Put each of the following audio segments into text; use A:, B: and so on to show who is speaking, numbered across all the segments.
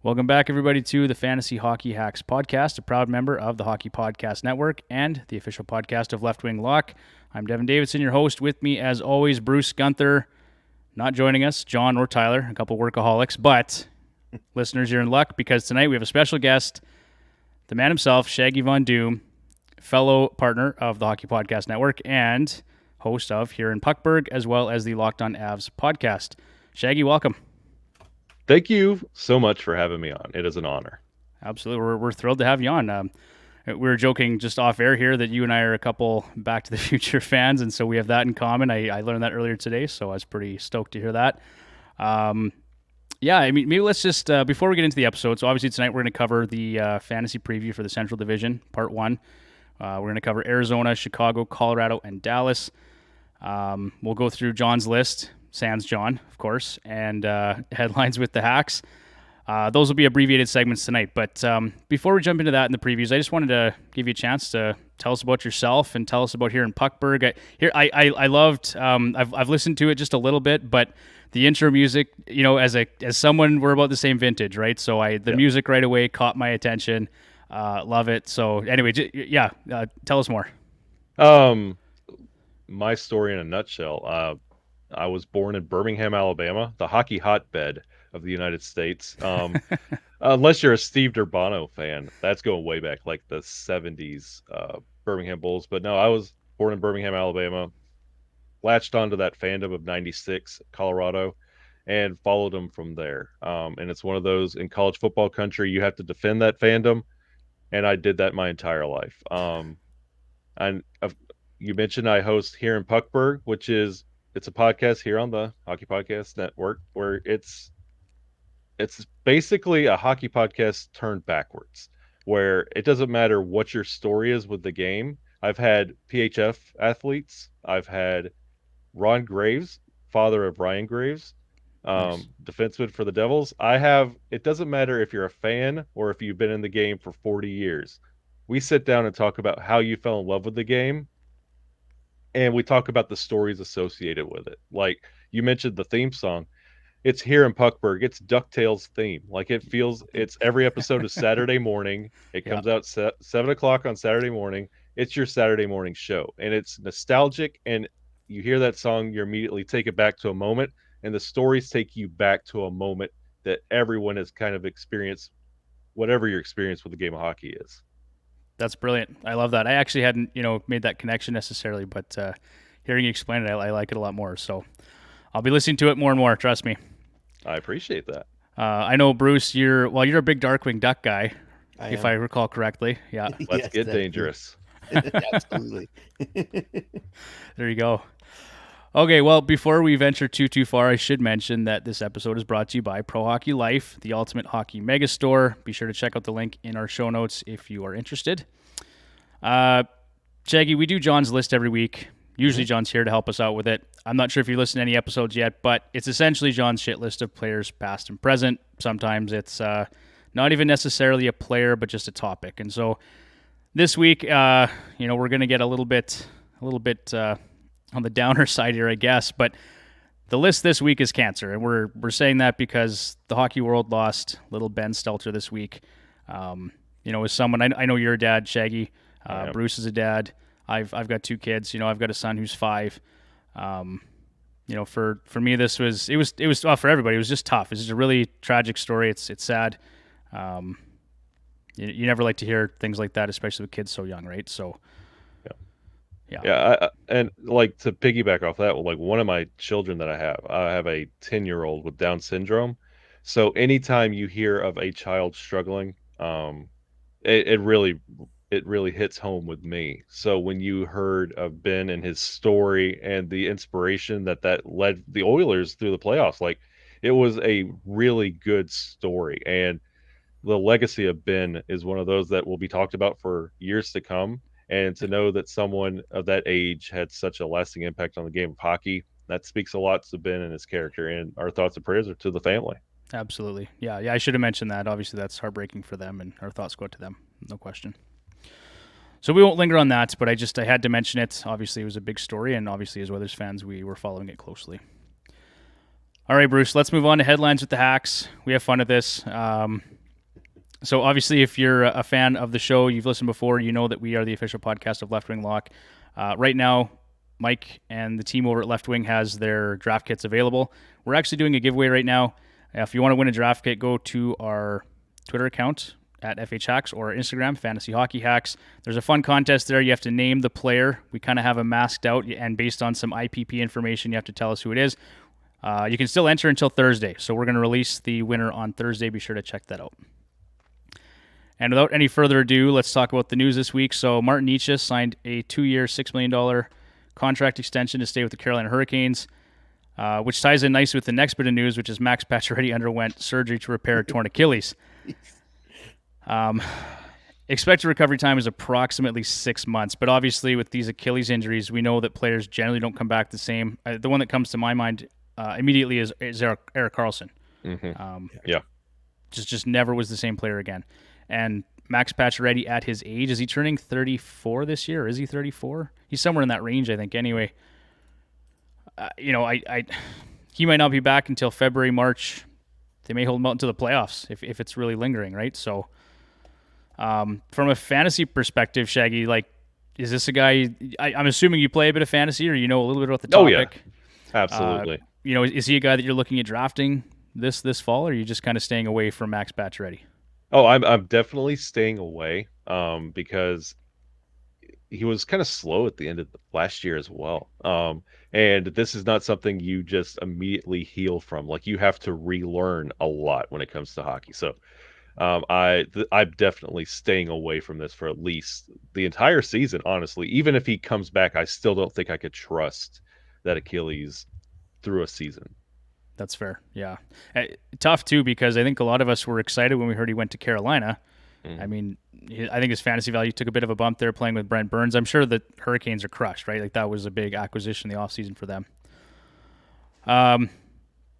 A: Welcome back, everybody, to the Fantasy Hockey Hacks podcast, a proud member of the Hockey Podcast Network and the official podcast of Left Wing Lock. I'm Devin Davidson, your host. With me, as always, Bruce Gunther. Not joining us, John or Tyler, a couple workaholics, but listeners, you're in luck because tonight we have a special guest, the man himself, Shaggy Von Doom, fellow partner of the Hockey Podcast Network and host of Here in Puckberg, as well as the Locked on Avs podcast. Shaggy, welcome.
B: Thank you so much for having me on. It is an honor.
A: Absolutely. We're thrilled to have you on. We were joking just off air here that you and I are a couple Back to the Future fans, and so we have that in common. I learned that earlier today, so I was pretty stoked to hear that. Maybe let's just, before we get into the episode, so obviously tonight we're going to cover the fantasy preview for the Central Division, Part 1. We're going to cover Arizona, Chicago, Colorado, and Dallas. We'll go through John's list, sans John, of course, and headlines with the hacks. Those will be abbreviated segments tonight. But before we jump into that in the previews, I just wanted to give you a chance to tell us about yourself and tell us about Here in Puckberg. I loved. I've listened to it just a little bit, but the intro music, as someone, we're about the same vintage, right? So the music right away caught my attention. Love it. So anyway, tell us more.
B: My story in a nutshell. I was born in Birmingham, Alabama, the hockey hotbed of the United States. Unless you're a Steve Durbano fan, that's going way back, like the 70s Birmingham Bulls. But no, I was born in Birmingham, Alabama, latched onto that fandom of 96 Colorado and followed them from there. And it's one of those in college football country, you have to defend that fandom. And I did that my entire life. And you mentioned I host Here in Puckberg, it's a podcast here on the Hockey Podcast Network where it's basically a hockey podcast turned backwards, where it doesn't matter what your story is with the game. I've had PHF athletes. I've had Ron Graves, father of Ryan Graves,
A: Nice.
B: defenseman for the Devils. It doesn't matter if you're a fan or if you've been in the game for 40 years. We sit down and talk about how you fell in love with the game, and we talk about the stories associated with it. Like you mentioned the theme song. It's Here in Puckberg. It's DuckTales theme. Like it's every episode is Saturday morning. It
A: Yeah,
B: comes out 7 o'clock on Saturday morning. It's your Saturday morning show. And it's nostalgic. And you hear that song, you immediately take it back to a moment. And the stories take you back to a moment that everyone has kind of experienced, whatever your experience with the game of hockey is.
A: that's brilliant. I love that. I actually hadn't, made that connection necessarily, but hearing you explain it, I like it a lot more. So I'll be listening to it more and more. Trust me.
B: I appreciate that.
A: I know, Bruce, you're a big Darkwing Duck guy, if I
C: am.
A: recall correctly. Yeah,
B: Let's
C: Yes,
B: get
C: that-
B: dangerous.
C: Absolutely.
A: there you go. Okay, well, before we venture too far, I should mention that this episode is brought to you by Pro Hockey Life, the ultimate hockey megastore. Be sure to check out the link in our show notes if you are interested. Shaggy, we do John's list every week. Usually John's here to help us out with it. I'm not sure if you listened to any episodes yet, but it's essentially John's shit list of players past and present. Sometimes it's not even necessarily a player, but just a topic. And so this week, we're going to get a little bit on the downer side here, I guess. But the list this week is cancer, and we're saying that because the hockey world lost little Ben Stelter this week. As someone I know you're a dad, Shaggy.
B: Yeah.
A: Bruce is a dad. I've got 2 kids. I've got a son who's 5. For me, this was tough for everybody. It was just tough. It's just a really tragic story. It's sad. You never like to hear things like that, especially with kids so young, right? So, yeah.
B: And like to piggyback off that, like one of my children that I have a 10-year-old with Down syndrome. So anytime you hear of a child struggling, it really hits home with me. So when you heard of Ben and his story and the inspiration that led the Oilers through the playoffs, like it was a really good story. And the legacy of Ben is one of those that will be talked about for years to come. And to know that someone of that age had such a lasting impact on the game of hockey, that speaks a lot to Ben and his character. And our thoughts and prayers are to the family.
A: Absolutely. Yeah, I should have mentioned that. Obviously, that's heartbreaking for them, and our thoughts go out to them. No question. So we won't linger on that, but I had to mention it. Obviously, it was a big story, and obviously, as Oilers fans, we were following it closely. All right, Bruce, let's move on to headlines with the Hacks. We have fun at this. So, obviously, if you're a fan of the show, you've listened before, you know that we are the official podcast of Left Wing Lock. Right now, Mike and the team over at Left Wing has their draft kits available. We're actually doing a giveaway right now. If you want to win a draft kit, go to our Twitter account at FH Hacks or Instagram, Fantasy Hockey Hacks. There's a fun contest there. You have to name the player. We kind of have them masked out, and based on some IPP information, you have to tell us who it is. You can still enter until Thursday, so we're going to release the winner on Thursday. Be sure to check that out. And without any further ado, let's talk about the news this week. So Martin Nietzsche signed a 2-year, $6 million contract extension to stay with the Carolina Hurricanes, which ties in nicely with the next bit of news, which is Max Pacioretty underwent surgery to repair a torn Achilles. Expected recovery time is approximately 6 months, but obviously with these Achilles injuries, we know that players generally don't come back the same. The one that comes to my mind immediately is Erik Karlsson.
B: Yeah.
A: Just never was the same player again. And Max Pacioretty at his age, is he turning 34 this year? Or is he 34? He's somewhere in that range, I think. Anyway, he might not be back until February, March. They may hold him out until the playoffs if it's really lingering, right? So, from a fantasy perspective, Shaggy, like, is this a guy? I'm assuming you play a bit of fantasy, or you know a little bit about the topic.
B: Oh yeah, absolutely.
A: Is he a guy that you're looking at drafting this fall, or are you just kind of staying away from Max Pacioretty?
B: Oh, I'm definitely staying away because he was kind of slow at the end of last year as well. And this is not something you just immediately heal from. Like you have to relearn a lot when it comes to hockey. So I'm definitely staying away from this for at least the entire season. Honestly, even if he comes back, I still don't think I could trust that Achilles through a season.
A: That's fair. Yeah. Tough, too, because I think a lot of us were excited when we heard he went to Carolina.
B: Mhm.
A: I mean, I think his fantasy value took a bit of a bump there playing with Brent Burns. I'm sure the Hurricanes are crushed, right? Like, that was a big acquisition in the offseason for them. The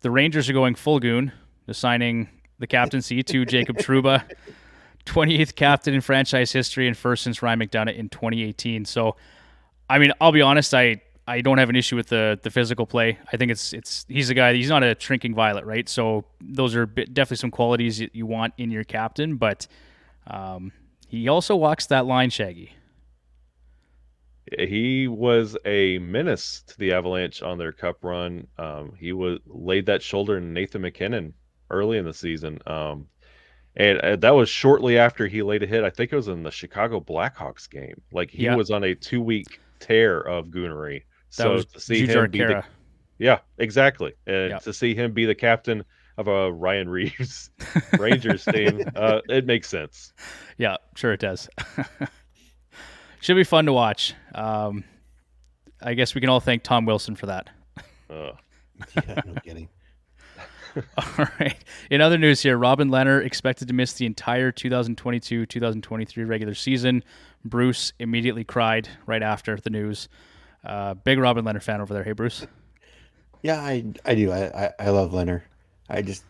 A: Rangers are going full goon, assigning the captaincy to Jacob Trouba, 28th captain in franchise history and first since Ryan McDonough in 2018. So, I mean, I'll be honest, I don't have an issue with the physical play. I think he's a guy. He's not a shrinking violet, right? So those are definitely some qualities you want in your captain. But he also walks that line, Shaggy.
B: He was a menace to the Avalanche on their cup run. He was laid that shoulder in Nathan McKinnon early in the season. And that was shortly after he laid a hit. I think it was in the Chicago Blackhawks game. Like he
A: Yeah,
B: was on a 2-week tear of goonery.
A: that
B: So
A: was
B: to see
A: Jujhar
B: him be
A: Khaira.
B: yeah, exactly. And
A: Yeah,
B: to see him be the captain of a Ryan Reeves Rangers team, it makes sense.
A: yeah, sure it does. Should be fun to watch. I guess we can all thank Tom Wilson for that.
B: Uh,
C: Yeah, no kidding.
A: All right. In other news here, Robin Lehner expected to miss the entire 2022-2023 regular season. Bruce immediately cried right after the news. Big Robin Lehner fan over there. Hey, Bruce.
C: Yeah, I do. I love Leonard. I just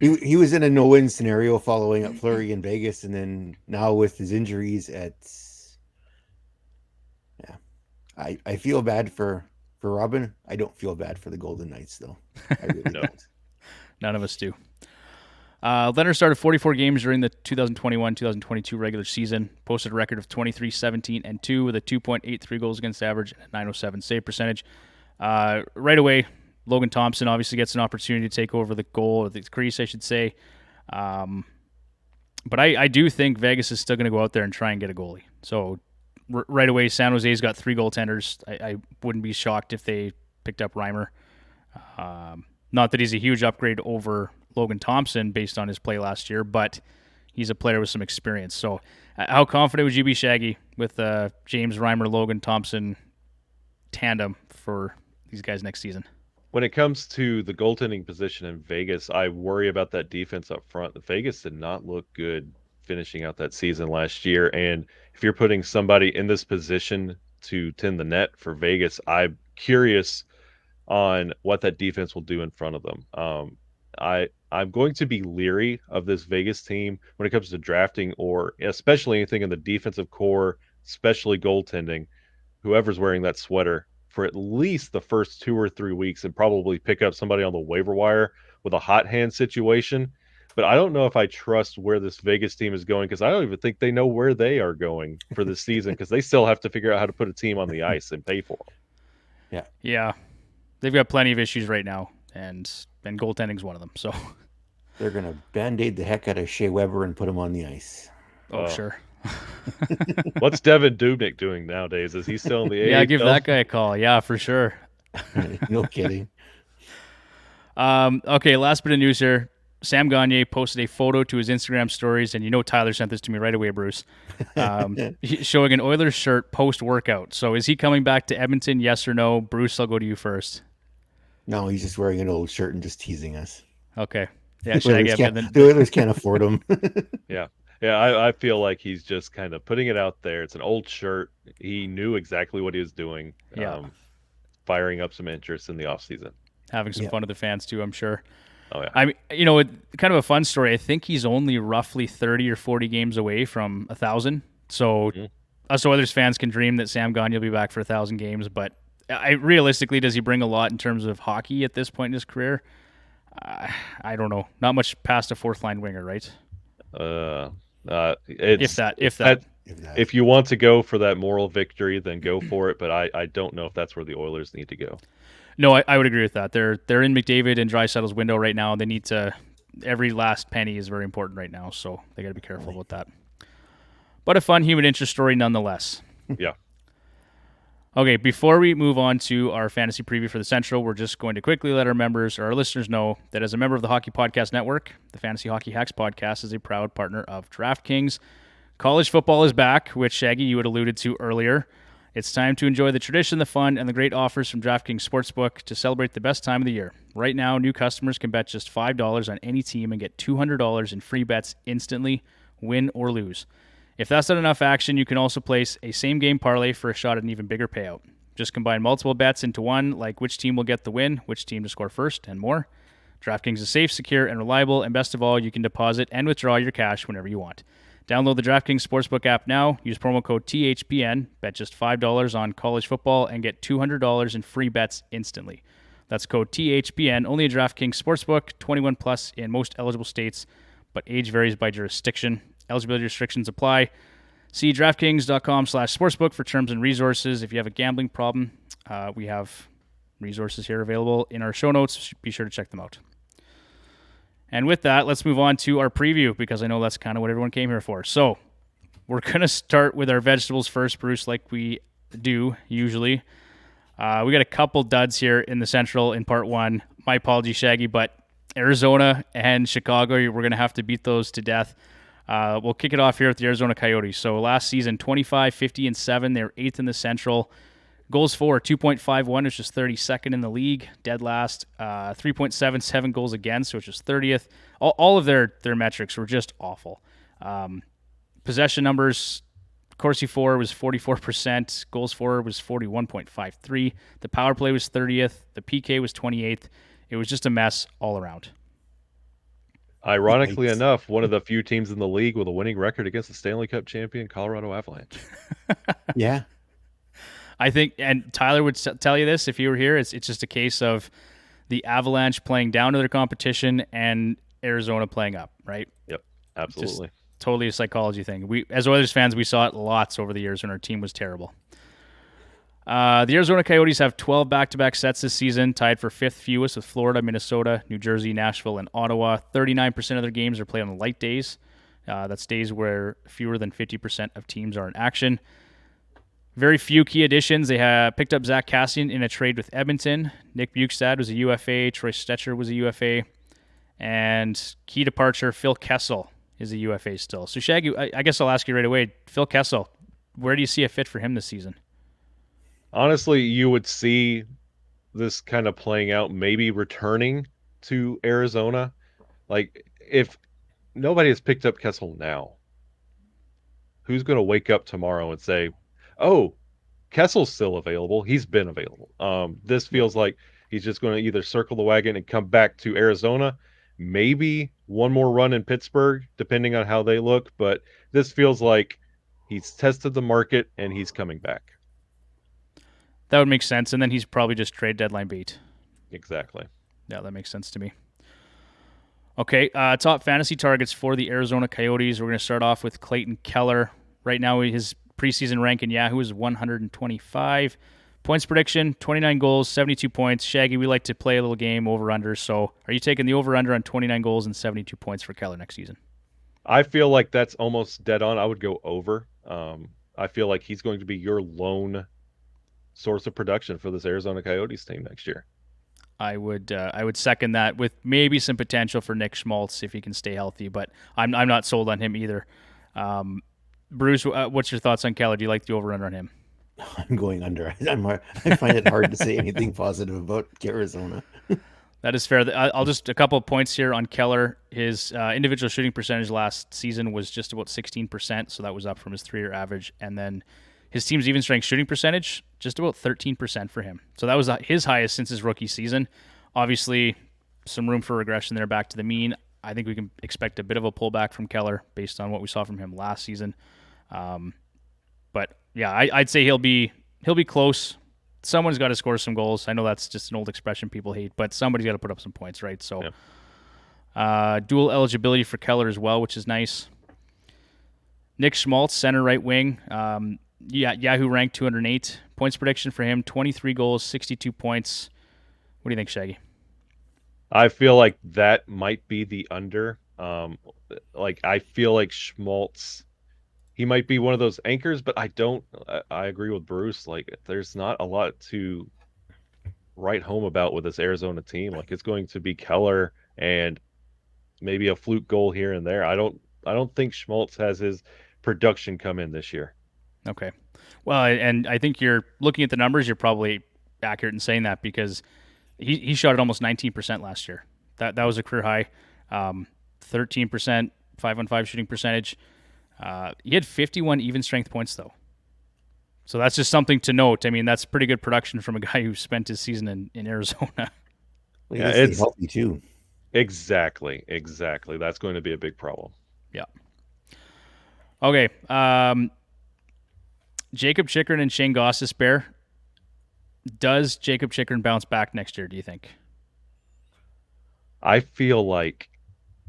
C: he was in a no-win scenario following up Fleury in Vegas, and then now with his injuries, yeah. I feel bad for Robin. I don't feel bad for the Golden Knights though. I really
B: no.
C: don't.
A: None of us do. Leonard started 44 games during the 2021-2022 regular season, posted a record of 23-17-2 with a 2.83 goals against average and a 907 save percentage. Right away, Logan Thompson obviously gets an opportunity to take over the goal, or the crease, I should say. But I do think Vegas is still going to go out there and try and get a goalie. So right away, San Jose's got 3 goaltenders. I wouldn't be shocked if they picked up Reimer. Not that he's a huge upgrade over Logan Thompson based on his play last year, but he's a player with some experience. So how confident would you be, Shaggy, with James Reimer, Logan Thompson tandem for these guys next season?
B: When it comes to the goaltending position in Vegas, I worry about that defense up front. The Vegas did not look good finishing out that season last year. And if you're putting somebody in this position to tend the net for Vegas, I'm curious on what that defense will do in front of them. I'm going to be leery of this Vegas team when it comes to drafting, or especially anything in the defensive core, especially goaltending. Whoever's wearing that sweater for at least the first 2 or 3 weeks and probably pick up somebody on the waiver wire with a hot hand situation. But I don't know if I trust where this Vegas team is going, because I don't even think they know where they are going for this season, because they still have to figure out how to put a team on the ice and pay for them.
A: Yeah. They've got plenty of issues right now, and goaltending's one of them. So
C: They're going to Band-Aid the heck out of Shea Weber and put him on the ice.
A: sure.
B: What's Devin Dubnyk doing nowadays? Is he still in the AHL?
A: Yeah, give that guy a call. Yeah, for sure.
C: No kidding.
A: Okay, last bit of news here. Sam Gagner posted a photo to his Instagram stories, and Tyler sent this to me right away, Bruce, showing an Oilers shirt post-workout. So is he coming back to Edmonton, yes or no? Bruce, I'll go to you first.
C: No, he's just wearing an old shirt and just teasing us.
A: Okay. Yeah,
C: The Oilers can't afford him.
B: Yeah. I feel like he's just kind of putting it out there. It's an old shirt. He knew exactly what he was doing.
A: Yeah.
B: Firing up some interest in the offseason.
A: Having some fun with the fans, too, I'm sure.
B: Oh, yeah.
A: I mean, kind of a fun story. I think he's only roughly 30 or 40 games away from 1,000. So us Oilers fans can dream that Sam Gagner will be back for 1,000 games. But realistically, does he bring a lot in terms of hockey at this point in his career? I don't know. Not much past a fourth-line winger, right? If that.
B: If you want to go for that moral victory, then go for it. But I don't know if that's where the Oilers need to go.
A: No, I would agree with that. They're in McDavid and Draisaitl's window right now. They need to. Every last penny is very important right now, so they got to be careful about that. But a fun human interest story nonetheless.
B: Yeah.
A: Okay, before we move on to our fantasy preview for the Central, we're just going to quickly let our members or our listeners know that as a member of the Hockey Podcast Network, the Fantasy Hockey Hacks podcast is a proud partner of DraftKings. College football is back, which, Shaggy, you had alluded to earlier. It's time to enjoy the tradition, the fun, and the great offers from DraftKings Sportsbook to celebrate the best time of the year. Right now, new customers can bet just $5 on any team and get $200 in free bets instantly, win or lose. If that's not enough action, you can also place a same-game parlay for a shot at an even bigger payout. Just combine multiple bets into one, like which team will get the win, which team to score first, and more. DraftKings is safe, secure, and reliable, and best of all, you can deposit and withdraw your cash whenever you want. Download the DraftKings Sportsbook app now. Use promo code THPN. Bet just $5 on college football and get $200 in free bets instantly. That's code THPN. Only a DraftKings Sportsbook. 21 plus in most eligible states, but age varies by jurisdiction. Eligibility restrictions apply. See DraftKings.com/sportsbook for terms and resources. If you have a gambling problem, we have resources here available in our show notes. Be sure to check them out. And with that, let's move on to our preview, because I know that's kind of what everyone came here for. So we're going to start with our vegetables first, Bruce, like we do usually. We got a couple duds here in the Central in part one. My apologies, Shaggy, but Arizona and Chicago, we're going to have to beat those to death. We'll kick it off here with the Arizona Coyotes. So last season, 25, 50, and 7. They were 8th in the Central. Goals for 2.51, which is 32nd in the league, dead last. 3.77 goals against, which is 30th. All of their metrics were just awful. Possession numbers, Corsi for was 44%. Goals for was 41.53. The power play was 30th. The PK was 28th. It was just a mess all around.
B: Ironically enough, one of the few teams in the league with a winning record against the Stanley Cup champion Colorado Avalanche.
C: Yeah.
A: I think, and Tyler would tell you this if you were here, it's just a case of the Avalanche playing down to their competition and Arizona playing up, right?
B: Yep, absolutely.
A: Just totally a psychology thing. We, as Oilers fans, we saw it lots over the years when our team was terrible. The Arizona Coyotes have 12 back-to-back sets this season, tied for 5th fewest with Florida, Minnesota, New Jersey, Nashville, and Ottawa. 39% of their games are played on light days. That's days where fewer than 50% of teams are in action. Very few key additions. They have picked up Zach Kassian in a trade with Edmonton. Nick Bjugstad was a UFA. Troy Stetcher was a UFA. And key departure, Phil Kessel is a UFA still. So, Shaggy, I guess I'll ask you right away. Phil Kessel, where do you see a fit for him this season?
B: Honestly, you would see this kind of playing out, maybe returning to Arizona. Like, if nobody has picked up Kessel now, who's going to wake up tomorrow and say, oh, Kessel's still available? He's been available. This feels like he's just going to either circle the wagon and come back to Arizona, maybe one more run in Pittsburgh, depending on how they look. But this feels like he's tested the market and he's coming back.
A: That would make sense. And then he's probably just trade deadline bait.
B: Exactly.
A: Yeah, that makes sense to me. Okay, top fantasy targets for the Arizona Coyotes. We're going to start off with Clayton Keller. Right now, his preseason rank in Yahoo is 125. Points prediction, 29 goals, 72 points. Shaggy, we like to play a little game over-under. So are you taking the over-under on 29 goals and 72 points for Keller next season?
B: I feel like that's almost dead on. I would go over. I feel like he's going to be your lone source of production for this Arizona Coyotes team next year.
A: I would second that with maybe some potential for Nick Schmaltz if he can stay healthy, but I'm not sold on him either. Bruce, what's your thoughts on Keller? Do you like the over-under on him?
C: I'm going under. I find it hard to say anything positive about Arizona.
A: That is fair. I'll just a couple of points here on Keller. His individual shooting percentage last season was just about 16%, so that was up from his 3-year average. And then his team's even strength shooting percentage, just about 13% for him. So that was his highest since his rookie season. Obviously, some room for regression there back to the mean. I think we can expect a bit of a pullback from Keller based on what we saw from him last season. But yeah, I'd say he'll be close. Someone's got to score some goals. I know that's just an old expression people hate, but somebody's got to put up some points, right? So, dual eligibility for Keller as well, which is nice. Nick Schmaltz, center right wing. Yahoo ranked 208. Points prediction for him, 23 goals, 62 points. What do you think, Shaggy?
B: I feel like that might be the under. I feel like Schmaltz, he might be one of those anchors, but I agree with Bruce. Like, there's not a lot to write home about with this Arizona team. Like, it's going to be Keller and maybe a fluke goal here and there. I don't think Schmaltz has his production come in this year.
A: Okay. Well, and I think you're looking at the numbers, you're probably accurate in saying that because he shot at almost 19% last year. That was a career high. 13% 5-on-5 shooting percentage. He had 51 even strength points, though. So that's just something to note. I mean, that's pretty good production from a guy who spent his season in Arizona.
C: Well, yeah, it's healthy too.
B: Exactly. That's going to be a big problem.
A: Yeah. Okay. Jacob Chychrun and Shane Gostisbehere. Does Jacob Chychrun bounce back next year, do you think?
B: I feel like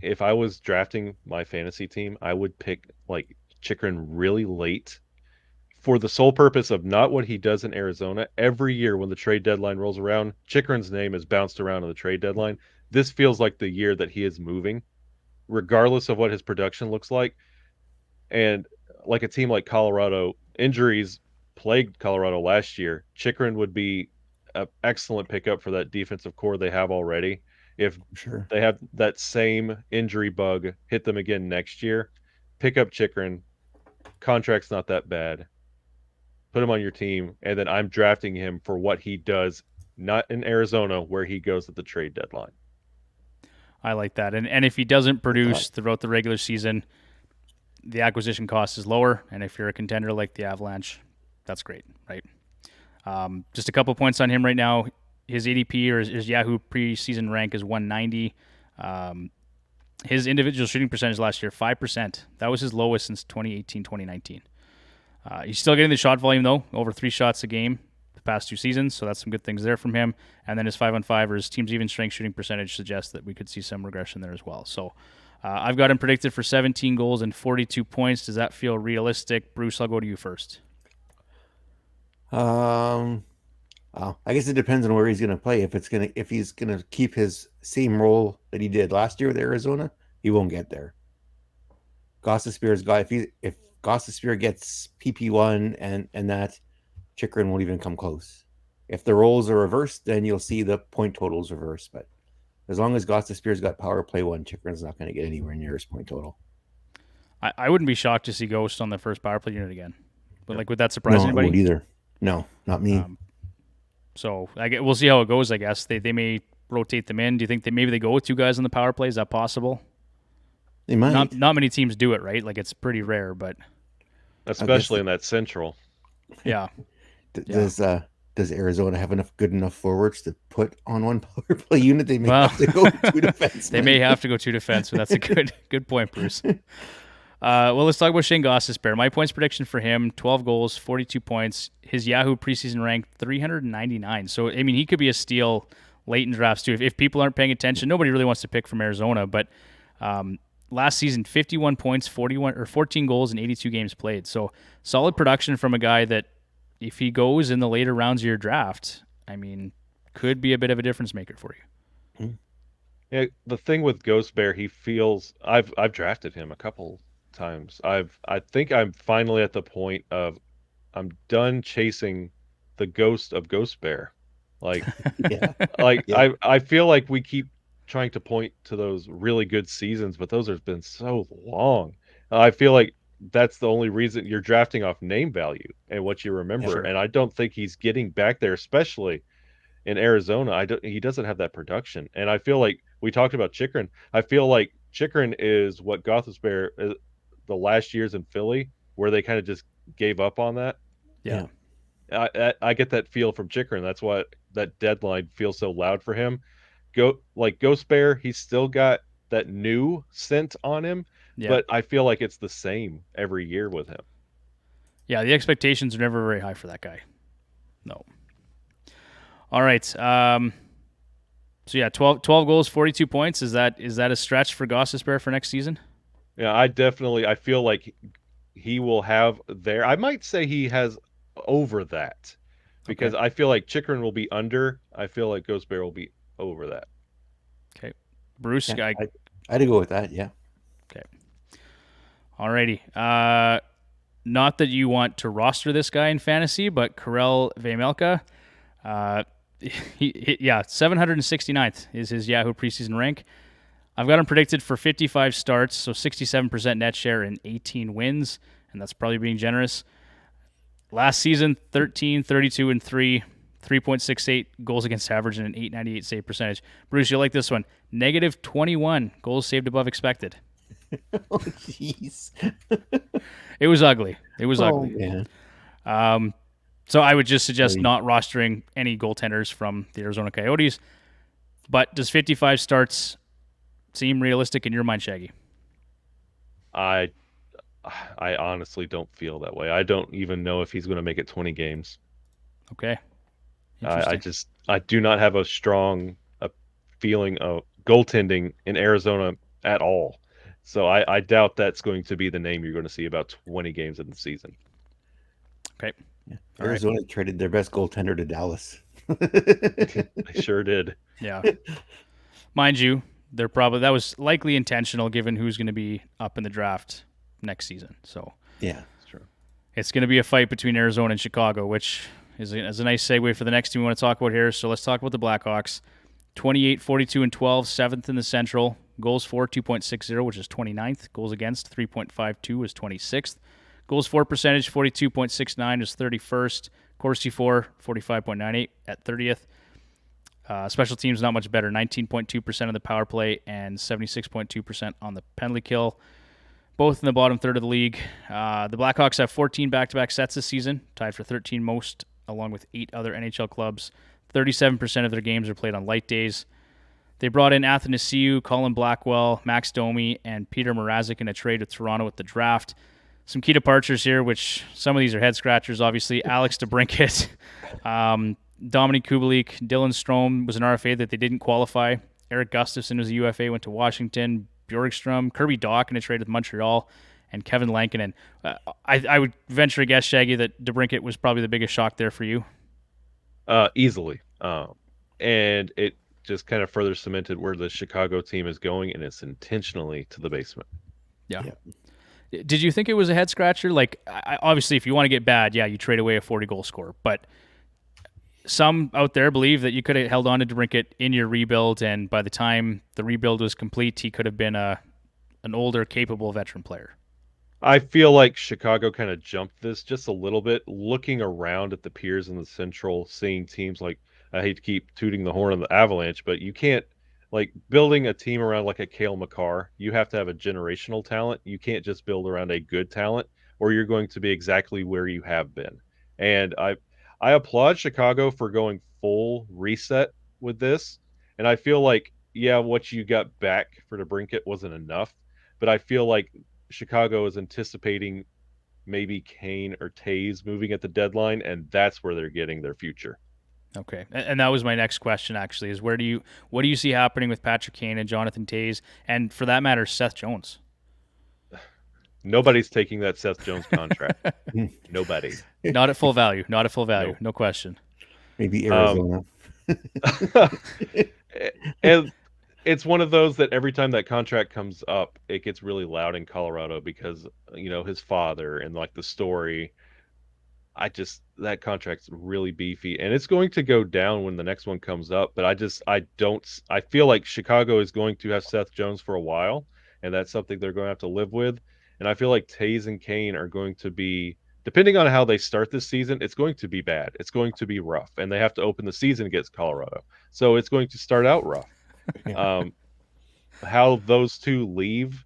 B: if I was drafting my fantasy team, I would pick like Chychrun really late for the sole purpose of not what he does in Arizona. Every year when the trade deadline rolls around, Chychrun's name is bounced around on the trade deadline. This feels like the year that he is moving, regardless of what his production looks like. And like a team like Colorado, injuries plagued Colorado last year. Chychrun would be an excellent pickup for that defensive core they have already. If they have that same injury bug hit them again next year, pick up Chychrun. Contract's not that bad. Put him on your team, and then I'm drafting him for what he does, not in Arizona where he goes at the trade deadline.
A: I like that. And if he doesn't produce throughout the regular season, the acquisition cost is lower. And if you're a contender like the Avalanche, that's great, right? Just a couple points on him right now. His ADP or his Yahoo preseason rank is 190. His individual shooting percentage last year, 5%. That was his lowest since 2018, 2019. He's still getting the shot volume, though, over 3 shots a game the past 2 seasons, so that's some good things there from him. And then his 5-on-5 or his team's even strength shooting percentage suggests that we could see some regression there as well. So I've got him predicted for 17 goals and 42 points. Does that feel realistic? Bruce, I'll go to you first.
C: I guess it depends on where he's going to play. If he's going to keep his same role that he did last year with Arizona, he won't get there. Gostisbehere's guy, if Gostisbehere gets PP1 and that, Chychrun won't even come close. If the roles are reversed, then you'll see the point totals reverse. But as long as Gostisbehere's got power play 1, Chychrun's not going to get anywhere near his point total.
A: I wouldn't be shocked to see Ghost on the first power play unit again. But would that surprise anybody?
C: No, I won't either. No, not me.
A: So we'll see how it goes, I guess. They may rotate them in. Do you think that maybe they go with 2 guys on the power play? Is that possible?
C: They might.
A: Not many teams do it, right? Like, it's pretty rare, but...
B: Especially in that central.
A: Yeah.
C: Does Arizona have good enough forwards to put on 1 power play unit? They may have to go 2 defensemen.
A: They may have to go 2 defensemen. That's a good point, Bruce. Well, let's talk about Shane Gostisbehere. My points prediction for him: 12 goals, 42 points. His Yahoo preseason rank 399. So I mean, he could be a steal late in drafts too. If people aren't paying attention, nobody really wants to pick from Arizona, but. Last season, 51 points, 14 goals in 82 games played. So solid production from a guy that, if he goes in the later rounds of your draft, I mean, could be a bit of a difference maker for you.
B: Yeah, the thing with Ghost Bear, he feels I've drafted him a couple times. I think I'm finally at the point of I'm done chasing the ghost of Ghost Bear. Like
C: Yeah.
B: like
C: Yeah.
B: I feel like we keep trying to point to those really good seasons, but those have been so long. I feel like that's the only reason you're drafting off name value and what you remember.
C: Sure.
B: And I don't think he's getting back there, especially in Arizona. He doesn't have that production. And I feel like we talked about Chikrin. I feel like Chikrin is what Gostisbehere the last years in Philly, where they kind of just gave up on that.
A: Yeah.
B: I get that feel from Chikrin. That's why that deadline feels so loud for him. Ghost Bear, he's still got that new scent on him,
A: Yeah.
B: but I feel like it's the same every year with him.
A: Yeah, the expectations are never very high for that guy. No. All right. So yeah, 12 goals, 42 points. Is that a stretch for Gostisbehere for next season?
B: Yeah, I feel like he will have there. I might say he has over that because
A: Okay.
B: I feel like Chikrin will be under. I feel like Ghost Bear will be over that.
A: Okay. Bruce,
C: Yeah,
A: guy.
C: I'd go with that. Yeah.
A: Okay. Alrighty. Not that you want to roster this guy in fantasy, but Karel Vejmelka, 769th is his Yahoo preseason rank. I've got him predicted for 55 starts, so 67% net share and 18 wins, and that's probably being generous. Last season, 13, 32, and 3, 3.68 goals against average and an 898 save percentage. Bruce, you'll like this one. Negative 21 goals saved above expected.
C: Oh, jeez.
A: It was ugly. It was
C: Oh,
A: ugly.
C: man.
A: So I would just suggest
C: Really?
A: not rostering any goaltenders from the Arizona Coyotes. But does 55 starts seem realistic in your mind, Shaggy?
B: I honestly don't feel that way. I don't even know if he's going to make it 20 games.
A: Okay.
B: I
A: Interesting.
B: I do not have a strong feeling of goaltending in Arizona at all. So I doubt that's going to be the name you're going to see about 20 games in the season.
A: Okay.
C: Yeah.
A: All right.
C: Arizona traded their best goaltender to Dallas.
B: I sure did.
A: Yeah. Mind you, that was likely intentional given who's going to be up in the draft next season. So
C: Yeah.
B: That's true.
A: it's going to be a fight between Arizona and Chicago, which is a nice segue for the next team we want to talk about here. So let's talk about the Blackhawks. 28, 42, and 12, 7th in the Central. Goals for 2.60, which is 29th. Goals against 3.52 is 26th. Goals for percentage 42.69 is 31st. Corsi for 45.98 at 30th. Special teams not much better. 19.2% of the power play and 76.2% on the penalty kill. Both in the bottom third of the league. The Blackhawks have 14 back-to-back sets this season, tied for 13 most, along with 8 other NHL clubs. 37% of their games are played on light days. They brought in Athanasiou, Colin Blackwell, Max Domi, and Peter Mrazek in a trade with Toronto at the draft. Some key departures here, which some of these are head-scratchers, obviously. Alex DeBrincat, Dominic Kubalik, Dylan Strome was an RFA that they didn't qualify. Eric Gustafson was a UFA, went to Washington. Bjorkstrom, Kirby Dach in a trade with Montreal, and Kevin Lankinen. I would venture a guess, Shaggy, that DeBrincat was probably the biggest shock there for you.
B: Easily. And it just kind of further cemented where the Chicago team is going, and it's intentionally to the basement.
A: Yeah.
C: Yeah.
A: Did you think it was a head scratcher? Like, obviously, if you want to get bad, yeah, you trade away a 40-goal scorer. But some out there believe that you could have held on to DeBrincat in your rebuild, and by the time the rebuild was complete, he could have been an older, capable veteran player.
B: I feel like Chicago kind of jumped this just a little bit, looking around at the peers in the Central, seeing teams like, I hate to keep tooting the horn of the Avalanche, but you can't, like, building a team around like a Cale Makar, you have to have a generational talent. You can't just build around a good talent, or you're going to be exactly where you have been. And I applaud Chicago for going full reset with this. And I feel like, yeah, what you got back for DeBrincat wasn't enough, but I feel like Chicago is anticipating maybe Kane or Taves moving at the deadline, and that's where they're getting their future.
A: Okay, and that was my next question. Actually, is what do you see happening with Patrick Kane and Jonathan Toews, and for that matter, Seth Jones?
B: Nobody's taking that Seth Jones contract. Nobody.
A: Not at full value. Not at full value.
B: Nope.
A: No question.
C: Maybe Arizona.
B: And it's one of those that every time that contract comes up, it gets really loud in Colorado because, his father and like the story. That contract's really beefy and it's going to go down when the next one comes up. But I feel like Chicago is going to have Seth Jones for a while, and that's something they're going to have to live with. And I feel like Taves and Kane are going to be, depending on how they start this season, it's going to be bad. It's going to be rough, and they have to open the season against Colorado. So it's going to start out rough. How those two leave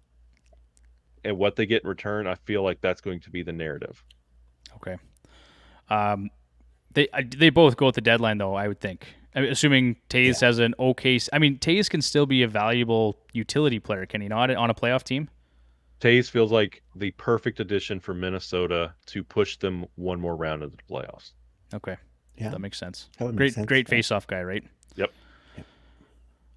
B: and what they get in return, I feel like that's going to be the narrative.
A: Okay. They both go at the deadline, though, I would think. I mean, assuming Toews has an okay... I mean, Toews can still be a valuable utility player, can he not, on a playoff team?
B: Toews feels like the perfect addition for Minnesota to push them one more round into the playoffs.
A: Okay.
C: Yeah.
A: That makes sense.
C: That would make sense,
A: Great
C: yeah.
A: face-off guy, right?
B: Yep.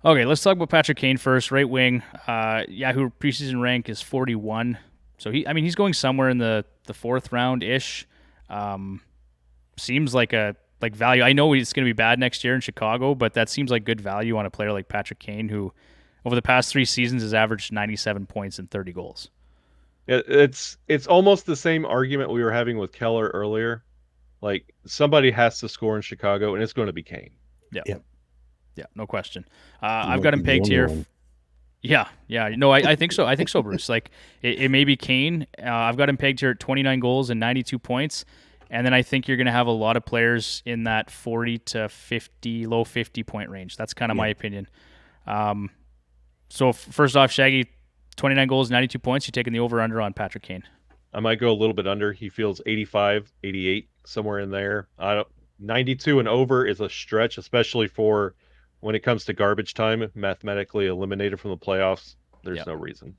A: Okay, let's talk about Patrick Kane first. Right wing, Yahoo preseason rank is 41. So he's going somewhere in the fourth round-ish. Seems like value. I know it's going to be bad next year in Chicago, but that seems like good value on a player like Patrick Kane, who over the past 3 seasons has averaged 97 points and 30 goals.
B: It's almost the same argument we were having with Keller earlier. Like, somebody has to score in Chicago, and it's going to be Kane.
A: Yeah.
C: Yep.
A: Yeah, no question. I've got him pegged here. Yeah. No, I think so. I think so, Bruce. Like, it may be Kane. I've got him pegged here at 29 goals and 92 points. And then I think you're going to have a lot of players in that 40 to 50, low 50 point range. That's kind of my opinion. So first off, Shaggy, 29 goals, 92 points. You taking the over-under on Patrick Kane?
B: I might go a little bit under. He feels 85, 88, somewhere in there. 92 and over is a stretch, especially for when it comes to garbage time, mathematically eliminated from the playoffs. There's no reason.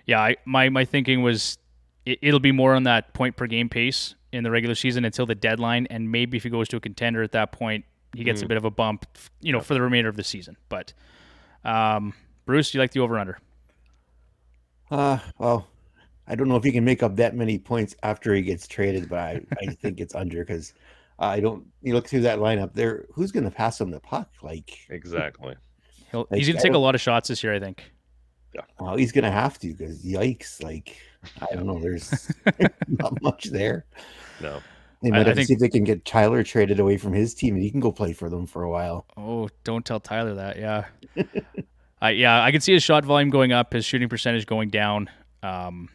A: Yeah, my thinking was it'll be more on that point per game pace in the regular season until the deadline, and maybe if he goes to a contender at that point, he gets a bit of a bump, for the remainder of the season. But Bruce, do you like the over/under?
C: Well, I don't know if he can make up that many points after he gets traded, but I think it's under because I don't. You look through that lineup there. Who's going to pass him the puck?
B: Exactly.
A: He's going to take a lot of shots this year, I think.
B: Yeah.
C: Well, he's going to have to because yikes! I don't know. There's not much there.
B: No.
C: They might have to see if they can get Tyler traded away from his team and he can go play for them for a while.
A: Oh, don't tell Tyler that. Yeah. I can see his shot volume going up, his shooting percentage going down. And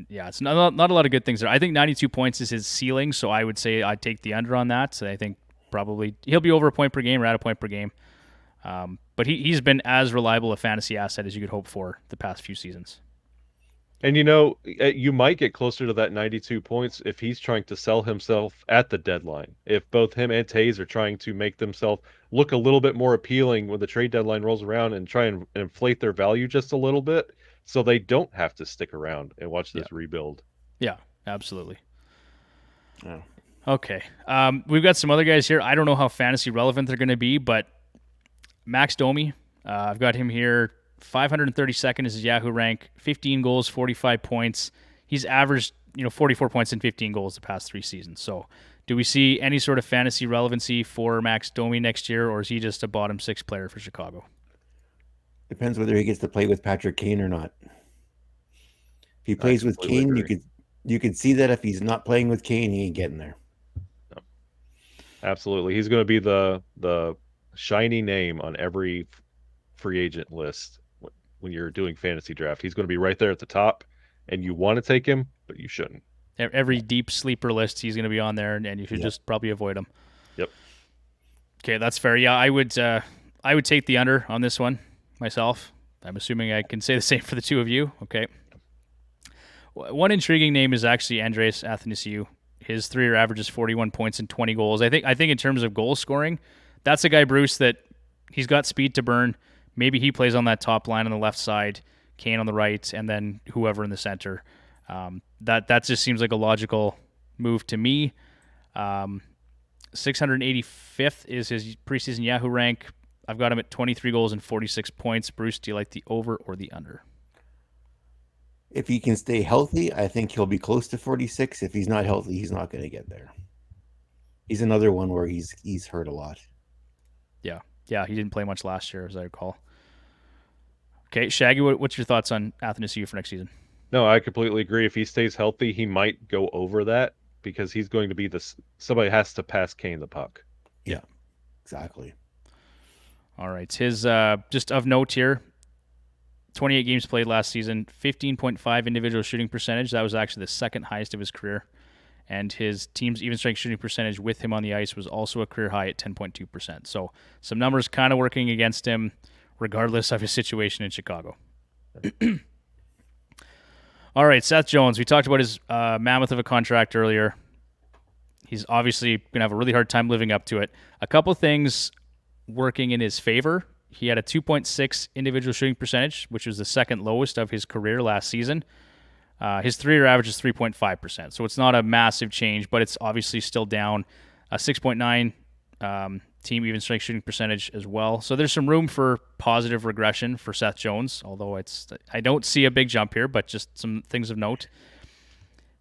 A: it's not a lot of good things there. I think 92 points is his ceiling, so I would say I'd take the under on that. So I think probably he'll be over a point per game or at a point per game. But he's been as reliable a fantasy asset as you could hope for the past few seasons.
B: And you might get closer to that 92 points if he's trying to sell himself at the deadline. If both him and Toews are trying to make themselves look a little bit more appealing when the trade deadline rolls around and try and inflate their value just a little bit so they don't have to stick around and watch this rebuild.
A: Yeah, absolutely.
C: Oh.
A: Okay. We've got some other guys here. I don't know how fantasy relevant they're going to be, but Max Domi, I've got him here. 532nd is his Yahoo rank, 15 goals, 45 points. He's averaged, 44 points and 15 goals the past 3 seasons. So do we see any sort of fantasy relevancy for Max Domi next year, or is he just a bottom 6 player for Chicago?
C: Depends whether he gets to play with Patrick Kane or not. If he plays with Kane, you could see that if he's not playing with Kane, he ain't getting there.
B: No. Absolutely. He's going to be the shiny name on every free agent list when you're doing fantasy draft. He's going to be right there at the top, and you want to take him, but you shouldn't.
A: Every deep sleeper list, he's going to be on there, and you should just probably avoid him.
B: Yep.
A: Okay, that's fair. Yeah, I would take the under on this one myself. I'm assuming I can say the same for the two of you. Okay. One intriguing name is actually Andreas Athanasiou. His 3-year average is 41 points and 20 goals. I think in terms of goal scoring, that's a guy, Bruce, that he's got speed to burn. Maybe he plays on that top line on the left side, Kane on the right, and then whoever in the center. That just seems like a logical move to me. 685th is his preseason Yahoo rank. I've got him at 23 goals and 46 points. Bruce, do you like the over or the under?
C: If he can stay healthy, I think he'll be close to 46. If he's not healthy, he's not going to get there. He's another one where he's hurt a lot.
A: Yeah, he didn't play much last year, as I recall. Okay, Shaggy, what's your thoughts on Athanasiou for next season?
B: No, I completely agree. If he stays healthy, he might go over that because he's going to be somebody has to pass Kane the puck.
C: Yeah, exactly.
A: All right, his just of note here, 28 games played last season, 15.5 individual shooting percentage. That was actually the second highest of his career. And his team's even strength shooting percentage with him on the ice was also a career high at 10.2%. So some numbers kind of working against him, regardless of his situation in Chicago. All right, Seth Jones. We talked about his mammoth of a contract earlier. He's obviously going to have a really hard time living up to it. A couple things working in his favor. He had a 2.6 individual shooting percentage, which was the second lowest of his career last season. His 3-year average is 3.5%, so it's not a massive change, but it's obviously still down. A 6.9 team even strength shooting percentage as well. So there's some room for positive regression for Seth Jones, although I don't see a big jump here, but just some things of note.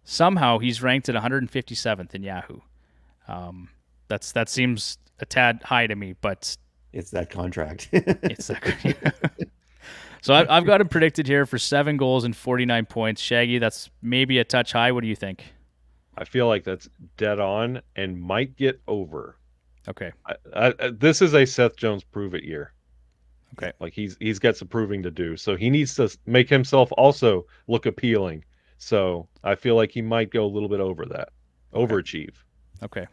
A: Somehow he's ranked at 157th in Yahoo. That seems a tad high to me, but
C: it's that contract.
A: It's that. So I've got him predicted here for 7 goals and 49 points. Shaggy, that's maybe a touch high. What do you think?
B: I feel like that's dead on and might get over.
A: Okay.
B: This is a Seth Jones prove it year.
A: Okay.
B: Like he's got some proving to do. So he needs to make himself also look appealing. So I feel like he might go a little bit over that. Overachieve.
A: Okay.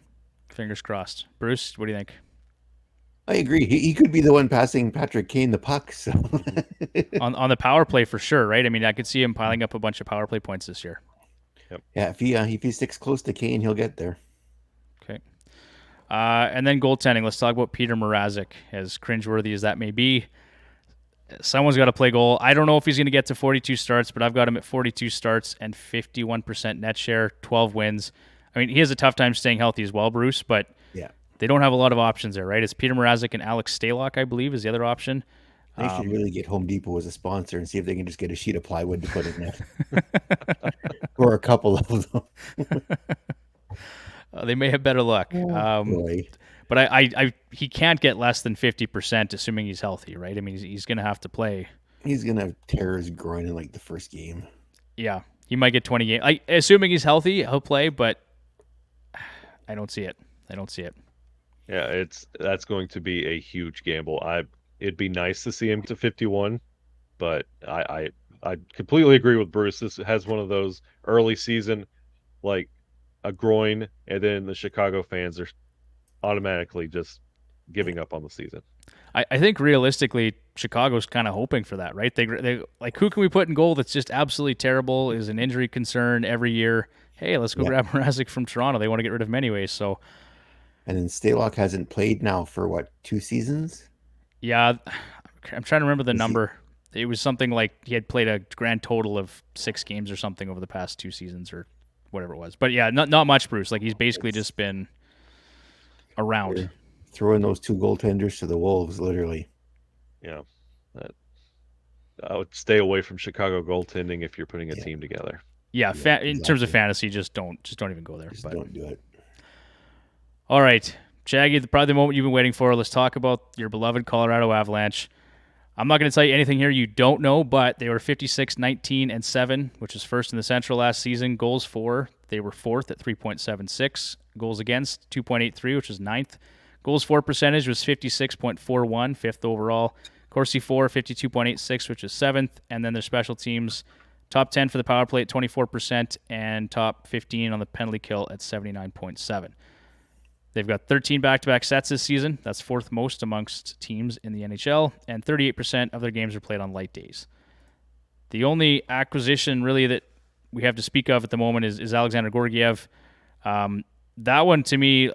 A: Fingers crossed. Bruce, what do you think?
C: I agree. He could be the one passing Patrick Kane the puck. So
A: on the power play for sure, right? I mean, I could see him piling up a bunch of power play points this year.
B: Yep.
C: Yeah, if he sticks close to Kane, he'll get there.
A: Okay. And then goaltending. Let's talk about Peter Mrazek. As cringeworthy as that may be, someone's got to play goal. I don't know if he's going to get to 42 starts, but I've got him at 42 starts and 51% net share, 12 wins. I mean, he has a tough time staying healthy as well, Bruce, but
C: yeah,
A: they don't have a lot of options there, right? It's Peter Mrazek and Alex Stalock, I believe, is the other option.
C: They should really get Home Depot as a sponsor and see if they can just get a sheet of plywood to put in there. Or a couple of them.
A: They may have better luck. But he can't get less than 50%, assuming he's healthy, right? I mean, he's going to have to play.
C: He's going to tear his groin in like the first game.
A: Yeah, he might get 20 games. Assuming he's healthy, he'll play, but I don't see it.
B: Yeah, that's going to be a huge gamble. It'd be nice to see him to 51, but I completely agree with Bruce. This has one of those early season, like a groin, and then the Chicago fans are automatically just giving up on the season.
A: I think realistically, Chicago's kind of hoping for that, right? They like, who can we put in goal that's just absolutely terrible, is an injury concern every year? Hey, let's go grab Mrazek from Toronto. They want to get rid of him anyway, so.
C: And then Stalock hasn't played now for what, 2 seasons?
A: Yeah, I'm trying to remember the number. It was something like he had played a grand total of 6 games or something over the past 2 seasons or whatever it was. But yeah, not much, Bruce. Like, he's basically just been around.
C: Throwing those 2 goaltenders to the wolves, literally.
B: Yeah. I would stay away from Chicago goaltending if you're putting a team together.
A: Yeah, in terms of fantasy, just don't even go there.
C: Don't do it.
A: All right, Shaggy, probably the moment you've been waiting for. Let's talk about your beloved Colorado Avalanche. I'm not going to tell you anything here you don't know, but they were 56, 19, and 7, which is first in the Central last season. Goals for, they were 4th at 3.76. Goals against, 2.83, which was 9th. Goals for percentage was 56.41, 5th overall. Corsi for, 52.86, which is 7th. And then their special teams, top 10 for the power play at 24%, and top 15 on the penalty kill at 79.7. They've got 13 back-to-back sets this season. That's 4th most amongst teams in the NHL, and 38% of their games are played on light days. The only acquisition really that we have to speak of at the moment is Alexandre Georgiev. That one, to me,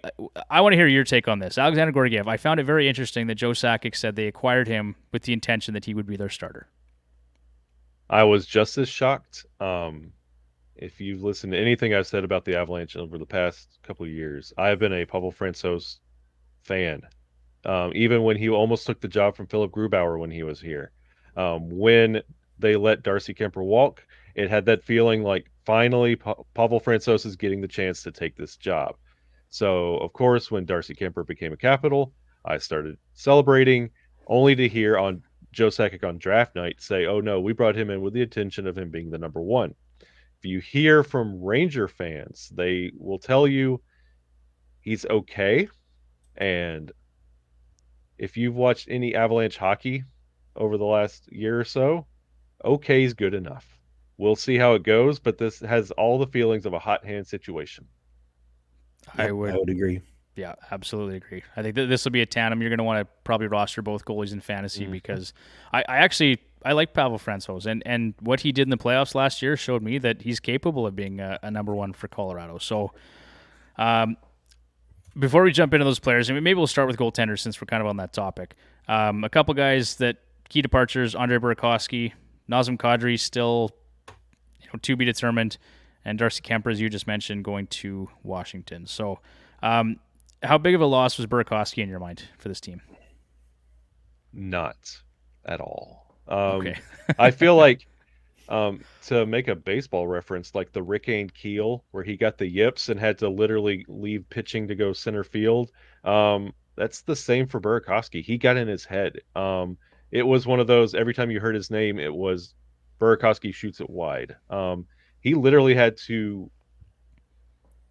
A: I want to hear your take on this. Alexandre Georgiev, I found it very interesting that Joe Sakic said they acquired him with the intention that he would be their starter.
B: I was just as shocked. If you've listened to anything I've said about the Avalanche over the past couple of years, I have been a Pavel Francouz fan. Even when he almost took the job from Philip Grubauer when he was here. When they let Darcy Kemper walk, it had that feeling like finally Pavel Francouz is getting the chance to take this job. So, of course, when Darcy Kemper became a Capital, I started celebrating, only to hear on Joe Sakic on draft night say, "Oh no, we brought him in with the intention of him being the number one." If you hear from Ranger fans, they will tell you he's okay. And if you've watched any Avalanche hockey over the last year or so, okay is good enough. We'll see how it goes, but this has all the feelings of a hot hand situation.
C: Yep, I would agree.
A: Yeah, absolutely agree. I think this will be a tandem. You're going to want to probably roster both goalies in fantasy because I like Pavel Francouz, and what he did in the playoffs last year showed me that he's capable of being a number one for Colorado. So, before we jump into those players, and maybe we'll start with goaltenders since we're kind of on that topic. A couple guys that key departures: Andre Burakovsky, Nazem Kadri still to be determined, and Darcy Kemper, as you just mentioned, going to Washington. So, how big of a loss was Burakovsky in your mind for this team?
B: Not at all.
A: Okay.
B: I feel like to make a baseball reference, like the Rick Keel, where he got the yips and had to literally leave pitching to go center field. That's the same for Burakovsky. He got in his head. It was one of those, every time you heard his name, it was Burakovsky shoots it wide. He literally had to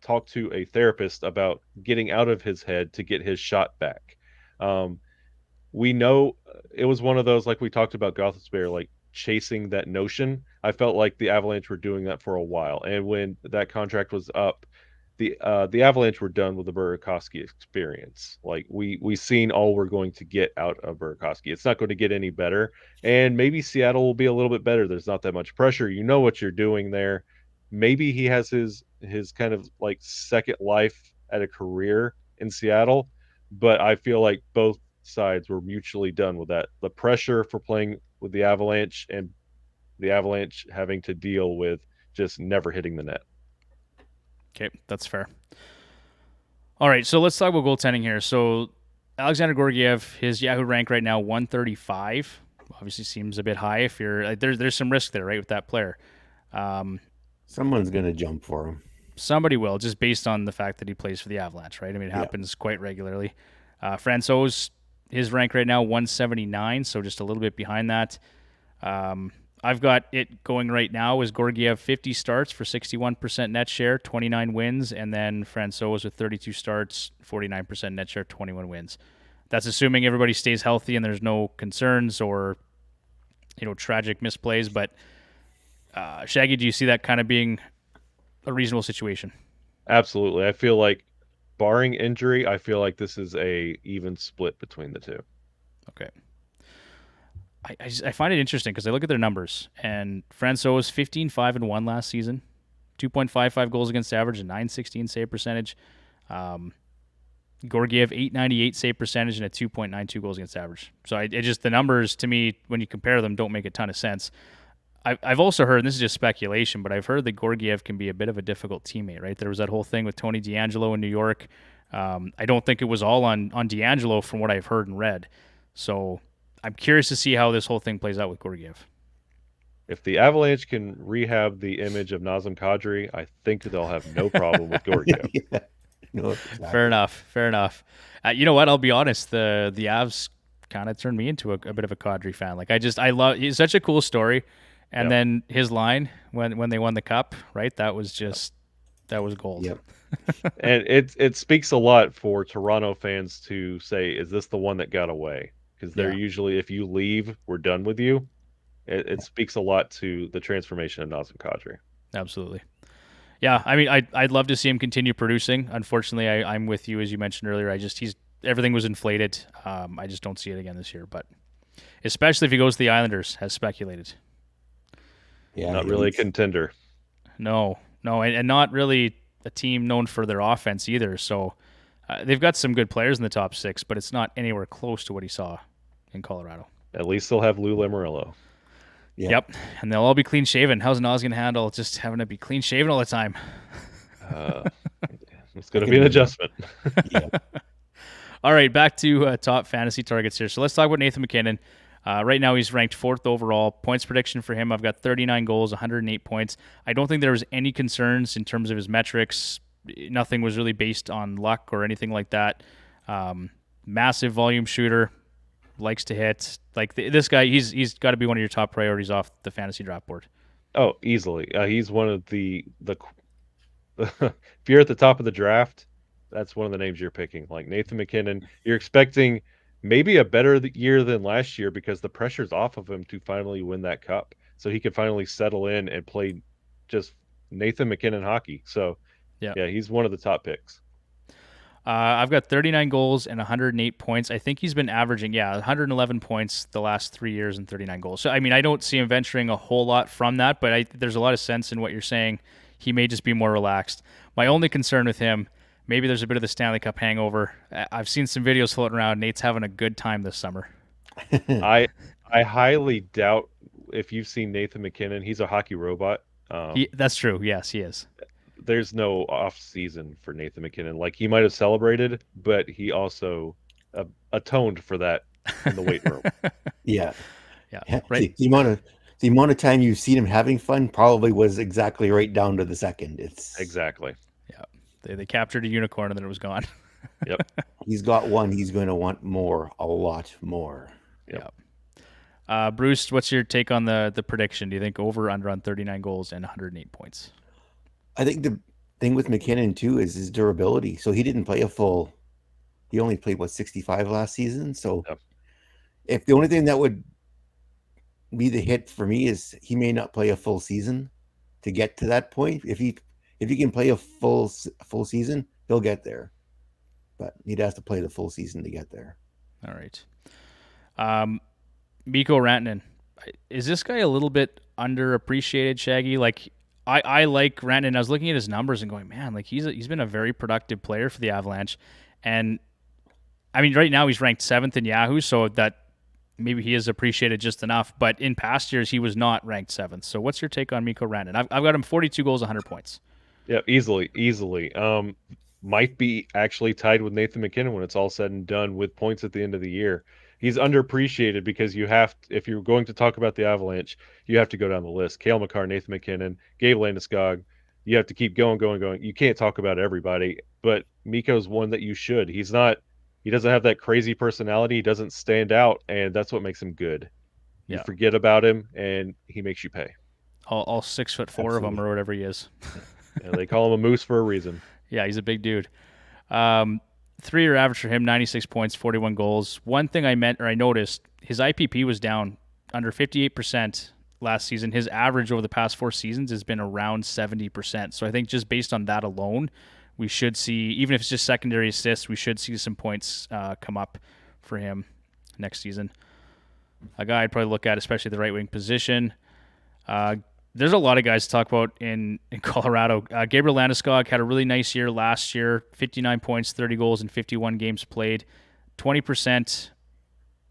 B: talk to a therapist about getting out of his head to get his shot back. We know it was one of those, like we talked about Gothspierre, like chasing that notion. I felt like the Avalanche were doing that for a while, and when that contract was up, the Avalanche were done with the Burakovsky experience. Like we seen all we're going to get out of Burakovsky. It's not going to get any better, and maybe Seattle will be a little bit better. There's not that much pressure. You know what you're doing there. Maybe he has his kind of like second life at a career in Seattle, but I feel like both sides were mutually done with that. The pressure for playing with the Avalanche and the Avalanche having to deal with just never hitting the net.
A: Okay, that's fair. All right, so let's talk about goaltending here. So Alexandre Georgiev, his Yahoo rank right now 135. Obviously, seems a bit high. If you're there's some risk there, right, with that player.
C: Someone's going to jump for him.
A: Somebody will, just based on the fact that he plays for the Avalanche, right? I mean, it happens quite regularly. Francouz, his rank right now 179, so just a little bit behind that. I've got it going right now is Georgiev 50 starts for 61% net share, 29 wins, and then Francouz with 32 starts, 49% net share, 21 wins. That's assuming everybody stays healthy and there's no concerns or tragic misplays. But Shaggy, do you see that kind of being a reasonable situation?
B: Absolutely. I feel like barring injury, I feel like this is a even split between the two.
A: Okay. I find it interesting because I look at their numbers, and Francouz 15-5-1 last season, 2.55 goals against average, and 916 save percentage. Georgiev 898 save percentage and a 2.92 goals against average. So it just the numbers to me when you compare them don't make a ton of sense. I've also heard, and this is just speculation, but I've heard that Georgiev can be a bit of a difficult teammate. Right, there was that whole thing with Tony DeAngelo in New York. I don't think it was all on DeAngelo from what I've heard and read. So I'm curious to see how this whole thing plays out with Georgiev.
B: If the Avalanche can rehab the image of Nazem Kadri, I think they'll have no problem with Georgiev.
C: Yeah. No, exactly.
A: Fair enough. You know what? I'll be honest. The Avs kind of turned me into a bit of a Kadri fan. Like I love. He's such a cool story. And then his line when they won the cup, right? That was gold.
C: Yep.
B: And it speaks a lot for Toronto fans to say, is this the one that got away? Because they're usually, if you leave, we're done with you. It speaks a lot to the transformation of Nazem Kadri.
A: Absolutely. Yeah, I mean, I'd love to see him continue producing. Unfortunately, I'm with you, as you mentioned earlier. Everything was inflated. I just don't see it again this year. But especially if he goes to the Islanders, as speculated.
C: Yeah,
B: Not really a contender.
A: No, and not really a team known for their offense either. So they've got some good players in the top six, but it's not anywhere close to what he saw in Colorado.
B: At least they'll have Lou Lamoriello.
C: Yeah.
A: Yep, and they'll all be clean shaven. How's Nas gonna handle just having to be clean shaven all the time?
B: Uh, it's
C: I
B: going to be
C: can
B: an
C: do that.
B: adjustment.
C: Yeah.
A: All right, back to top fantasy targets here. So let's talk about Nathan McKinnon. Right now, he's ranked fourth overall. Points prediction for him, I've got 39 goals, 108 points. I don't think there was any concerns in terms of his metrics. Nothing was really based on luck or anything like that. Massive volume shooter, likes to hit. Like this guy, he's got to be one of your top priorities off the fantasy draft board.
B: Oh, easily. He's one of the if you're at the top of the draft, that's one of the names you're picking. Like Nathan McKinnon, you're expecting maybe a better year than last year because the pressure's off of him to finally win that cup. So he could finally settle in and play just Nathan McKinnon hockey. So,
A: Yeah.
B: yeah, he's one of the top picks.
A: I've got 39 goals and 108 points. I think he's been averaging, 111 points the last 3 years and 39 goals. So, I mean, I don't see him venturing a whole lot from that, but there's a lot of sense in what you're saying. He may just be more relaxed. My only concern with him, maybe there's a bit of the Stanley Cup hangover. I've seen some videos floating around. Nate's having a good time this summer.
B: I I highly doubt if you've seen Nathan McKinnon, he's a hockey robot.
A: That's true. Yes, he is.
B: There's no off season for Nathan McKinnon. Like he might have celebrated, but he also atoned for that in the weight room.
C: Yeah.
A: Yeah,
C: Yeah.
A: right.
C: The amount of time you've seen him having fun probably was exactly right down to the second. It's
B: Exactly.
A: Yeah, they captured a unicorn and then it was gone.
B: Yep.
C: he's got one. He's going to want more, a lot more.
B: Yep.
A: Yeah. Bruce, what's your take on the prediction? Do you think over or under on 39 goals and 108 points?
C: I think the thing with McKinnon too is his durability. So he didn't play a full. He only played 65 last season. So
B: Yep.
C: if the only thing that would be the hit for me is he may not play a full season to get to that point. If he can play a full season, he'll get there. But he'd have to play the full season to get there.
A: All right. Mikko Rantanen. Is this guy a little bit underappreciated, Shaggy? Like I like Rantanen. I was looking at his numbers and going, man, like he's been a very productive player for the Avalanche. And I mean, right now he's ranked 7th in Yahoo, so that maybe he is appreciated just enough. But in past years, he was not ranked 7th. So what's your take on Mikko Rantanen? I've got him 42 goals, 100 points.
B: Yeah, easily. Might be actually tied with Nathan McKinnon when it's all said and done with points at the end of the year. He's underappreciated because if you're going to talk about the Avalanche, you have to go down the list. Cale Makar, Nathan McKinnon, Gabe Landeskog. You have to keep going. You can't talk about everybody, but Mikko's one that you should. He doesn't have that crazy personality. He doesn't stand out, and that's what makes him good. You forget about him, and he makes you pay.
A: All 6'4" of them or whatever he is.
B: Yeah, they call him a moose for a reason.
A: Yeah, he's a big dude. 3-year average for him, 96 points, 41 goals. One thing I noticed, his IPP was down under 58% last season. His average over the past 4 seasons has been around 70%. So I think just based on that alone, we should see, even if it's just secondary assists, we should see some points come up for him next season. A guy I'd probably look at, especially the right wing position. There's a lot of guys to talk about in Colorado. Gabriel Landeskog had a really nice year last year, 59 points, 30 goals in 51 games played, 20%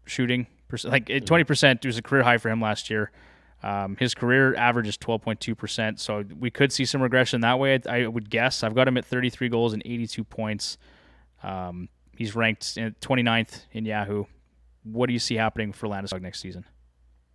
A: shooting. 20% was a career high for him last year. His career average is 12.2%, so we could see some regression that way, I would guess. I've got him at 33 goals and 82 points. He's ranked 29th in Yahoo. What do you see happening for Landeskog next season?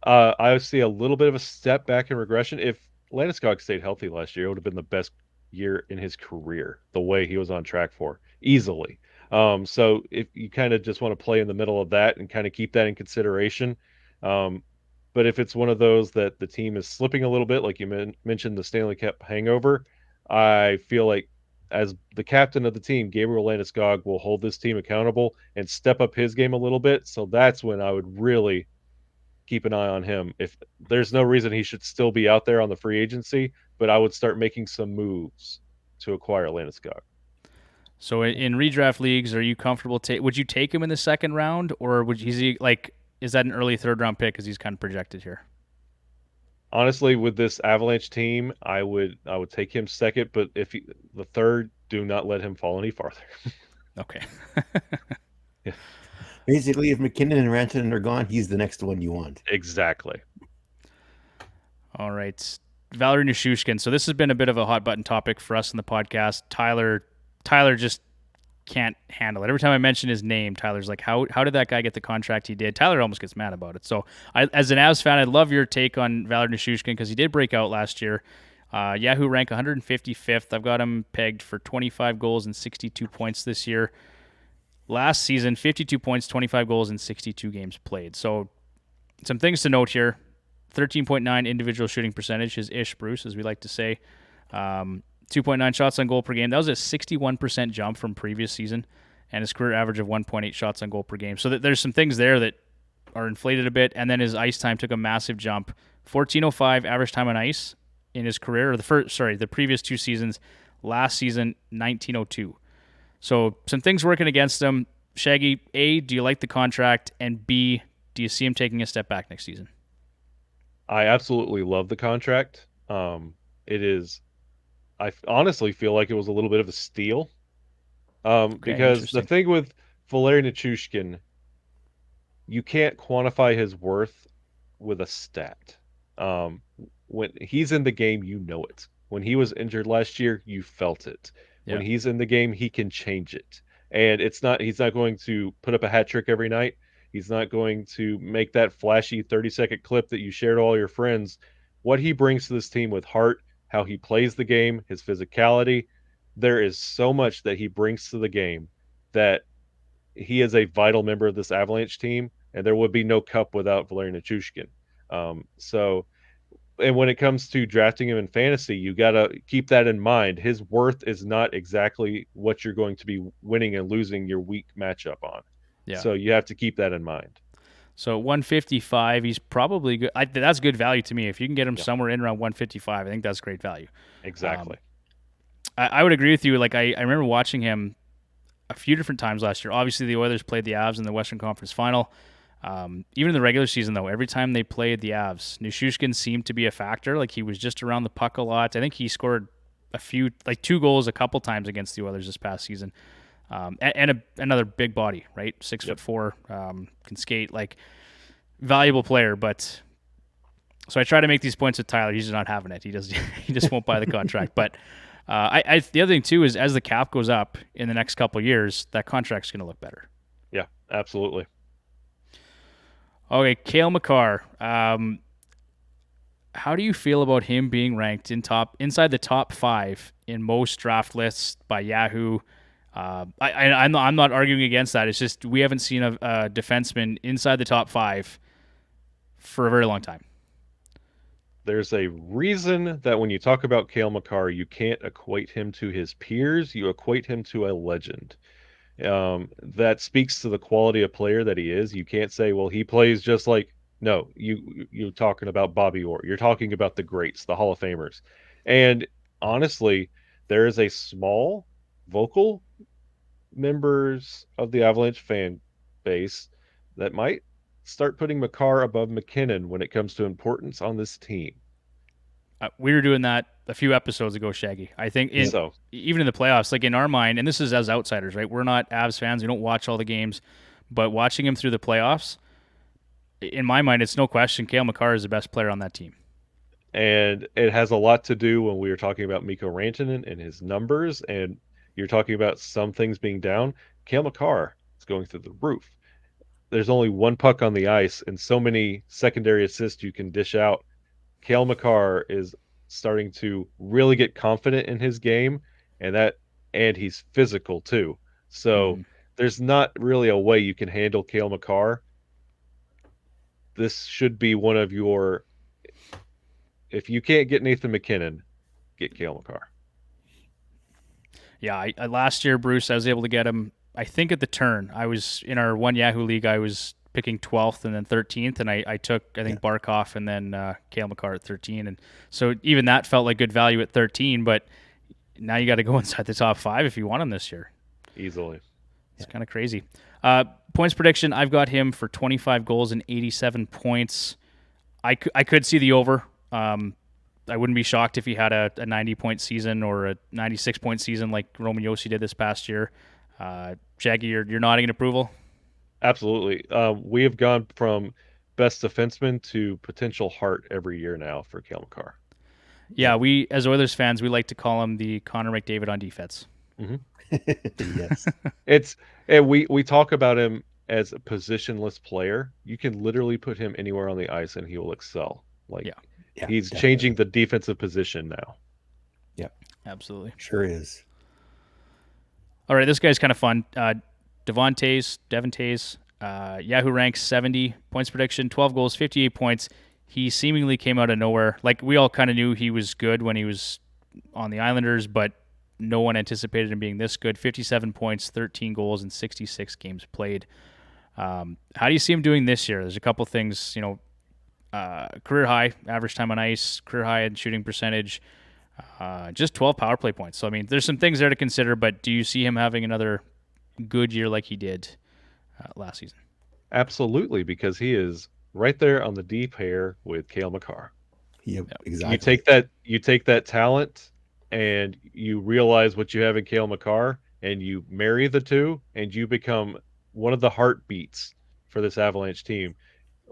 B: I would see a little bit of a step back in regression. If Landeskog stayed healthy last year, it would have been the best year in his career, the way he was on track for, easily. So if you kind of just want to play in the middle of that and kind of keep that in consideration. But if it's one of those that the team is slipping a little bit, like you mentioned the Stanley Cup hangover, I feel like as the captain of the team, Gabriel Landeskog will hold this team accountable and step up his game a little bit. So that's when I would really keep an eye on him. If there's no reason he should still be out there on the free agency, but I would start making some moves to acquire Landeskog.
A: So in redraft leagues, are you comfortable? Would you take him in the second round, or is that an early third round pick because he's kind of projected here?
B: Honestly, with this Avalanche team, I would take him second, but the third, do not let him fall any farther.
A: Okay.
B: Yeah.
C: Basically, if McKinnon and Rantanen are gone, he's the next one you want.
B: Exactly.
A: All right. Valerie Nishushkin. So this has been a bit of a hot button topic for us in the podcast. Tyler just can't handle it. Every time I mention his name, Tyler's like, how did that guy get the contract he did? Tyler almost gets mad about it. So as an Avs fan, I'd love your take on Valerie Nishushkin because he did break out last year. Yahoo rank 155th. I've got him pegged for 25 goals and 62 points this year. Last season, 52 points, 25 goals in 62 games played. So some things to note here. 13.9 individual shooting percentage, his ish, Bruce, as we like to say. 2.9 shots on goal per game. That was a 61% jump from previous season, and his career average of 1.8 shots on goal per game. So there's some things there that are inflated a bit, and then his ice time took a massive jump. 14.05 average time on ice in his career, or the previous 2 seasons. Last season, 19.02. So some things working against him. Shaggy, A, do you like the contract? And B, do you see him taking a step back next season?
B: I absolutely love the contract. It is. I honestly feel like it was a little bit of a steal.
A: Okay,
B: Because the
A: interesting.
B: thing with Valeri Nichushkin, you can't quantify his worth with a stat. Um, when he's in the game, you know it. When he was injured last year, you felt it. When
A: Yeah.
B: he's in the game, he can change it. And he's not going to put up a hat trick every night. He's not going to make that flashy 30-second clip that you shared to all your friends. What he brings to this team with heart, how he plays the game, his physicality, there is so much that he brings to the game that he is a vital member of this Avalanche team, and there would be no cup without Valeri Nichushkin. So, and when it comes to drafting him in fantasy, you got to keep that in mind. His worth is not exactly what you're going to be winning and losing your weak matchup on.
A: Yeah.
B: So you have to keep that in mind.
A: So 155, he's probably good. That's good value to me. If you can get him
B: Yeah,
A: somewhere in around 155, I think that's great value. Um,
B: exactly.
A: I would agree with you. Like I remember watching him a few different times last year. Obviously, the Oilers played the Avs in the Western Conference Final. Even in the regular season, though, every time they played the Avs, Nishushkin seemed to be a factor. Like he was just around the puck a lot. I think he scored a few, like 2 goals a couple times against the Oilers this past season. Another big body, right? 6'4", can skate, like valuable player. But so I try to make these points with Tyler. He's just not having it. He does. He just won't buy the contract. But the other thing too is as the cap goes up in the next couple of years, that contract's going to look better.
B: Yeah, absolutely.
A: Okay, Cale Makar. How do you feel about him being ranked inside the top 5 in most draft lists by Yahoo? I'm not arguing against that. It's just we haven't seen a defenseman inside the top 5 for a very long time.
B: There's a reason that when you talk about Cale Makar, you can't equate him to his peers. You equate him to a legend. That speaks to the quality of player that he is. You can't say, well, he plays just like. No, you're talking about Bobby Orr. You're talking about the greats, the Hall of Famers. And honestly, there is a small vocal members of the Avalanche fan base that might start putting Makar above McKinnon when it comes to importance on this team.
A: We were doing that a few episodes ago, Shaggy. I think
B: So
A: even in the playoffs, like in our mind, and this is as outsiders, right? We're not Avs fans. We don't watch all the games, but watching him through the playoffs, in my mind, it's no question Cale Makar is the best player on that team.
B: and it has a lot to do when we were talking about Mikko Rantanen and his numbers, and you're talking about some things being down. Cale Makar is going through the roof. There's only one puck on the ice and so many secondary assists you can dish out. Cale Makar is starting to really get confident in his game, and he's physical too. So
A: Mm-hmm.
B: there's not really a way you can handle Cale Makar. This should be one of your. If you can't get Nathan McKinnon, get Cale Makar.
A: Yeah, last year, Bruce, I was able to get him. I think at the turn, I was in our one Yahoo league. I was picking 12th and then 13th, and I took think Barkov and then Cale Makar at 13, and so even that felt like good value at 13. But now you got to go inside the top 5 if you want him this year.
B: Easily.
A: It's kind of crazy. Points prediction: I've got him for 25 goals and 87 points. I could see the over. I wouldn't be shocked if he had a 90-point season or a 96-point season like Roman Josi did this past year. Shaggy, you're nodding in approval?
B: Absolutely. We have gone from best defenseman to potential Hart every year now for Cale Makar.
A: Yeah, we as Oilers fans, we like to call him the Connor McDavid on defense.
B: Mm-hmm.
C: Yes.
B: It's and we talk about him as a positionless player. You can literally put him anywhere on the ice and he will excel. Like
A: Yeah,
C: Yeah,
B: he's changing
C: definitely.
B: the defensive position now.
C: Yep.
A: absolutely.
C: Sure is.
A: All right, this guy's kind of fun. Devon Tays, Yahoo ranks 70 points prediction, 12 goals, 58 points. He seemingly came out of nowhere. Like we all kind of knew he was good when he was on the Islanders, but no one anticipated him being this good. 57 points, 13 goals, and 66 games played. How do you see him doing this year? There's a couple things, career high average time on ice, career high in shooting percentage, just 12 power play points. So I mean, there's some things there to consider. But do you see him having another good year like he did last season?
B: Absolutely, because he is right there on the D pair with Cale Makar.
C: Yep,
A: Yep.
C: exactly.
B: You take that talent and you realize what you have in Cale Makar and you marry the two and you become one of the heartbeats for this Avalanche team.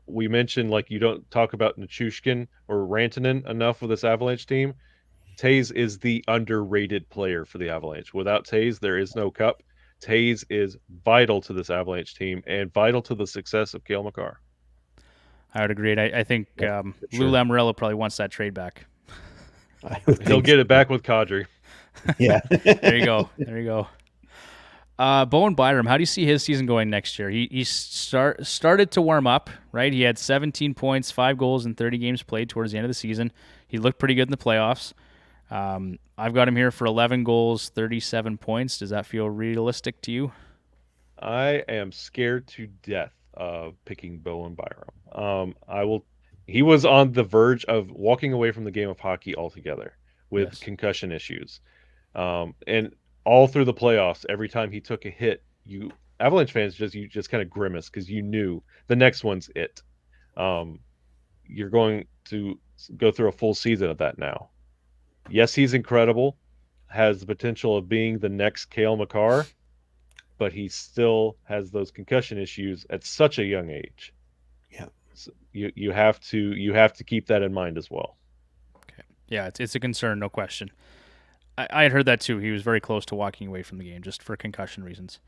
B: We mentioned like you don't talk about Nichushkin or Rantanen enough with this Avalanche team. Tays is the underrated player for the Avalanche. Without Tays, there is no cup. Tays is vital to this Avalanche team and vital to the success of Cale Makar.
A: I would agree. I think
C: Yep, for
A: Lou
C: sure.
A: Lamoriello probably wants that trade back.
C: I would
B: He'll
C: think
B: get it
C: so.
B: back with Kadri.
C: Yeah.
A: There you go. There you go. Bowen Byram, how do you see his season going next year? He started to warm up, right? He had 17 points, 5 goals in 30 games played towards the end of the season. He looked pretty good in the playoffs. I've got him here for 11 goals, 37 points. Does that feel realistic to you?
B: I am scared to death of picking Bowen Byram. I will. He was on the verge of walking away from the game of hockey altogether with
A: Yes.
B: concussion issues. And all through the playoffs, every time he took a hit, you Avalanche fans just kind of grimace because you knew the next one's it. Um, you're going to go through a full season of that now. Yes, he's incredible, has the potential of being the next Cale Makar, but he still has those concussion issues at such a young age.
C: Yeah.
B: So you have to keep that in mind as well.
A: Okay. Yeah, it's a concern, no question. I had heard that too. He was very close to walking away from the game just for concussion reasons.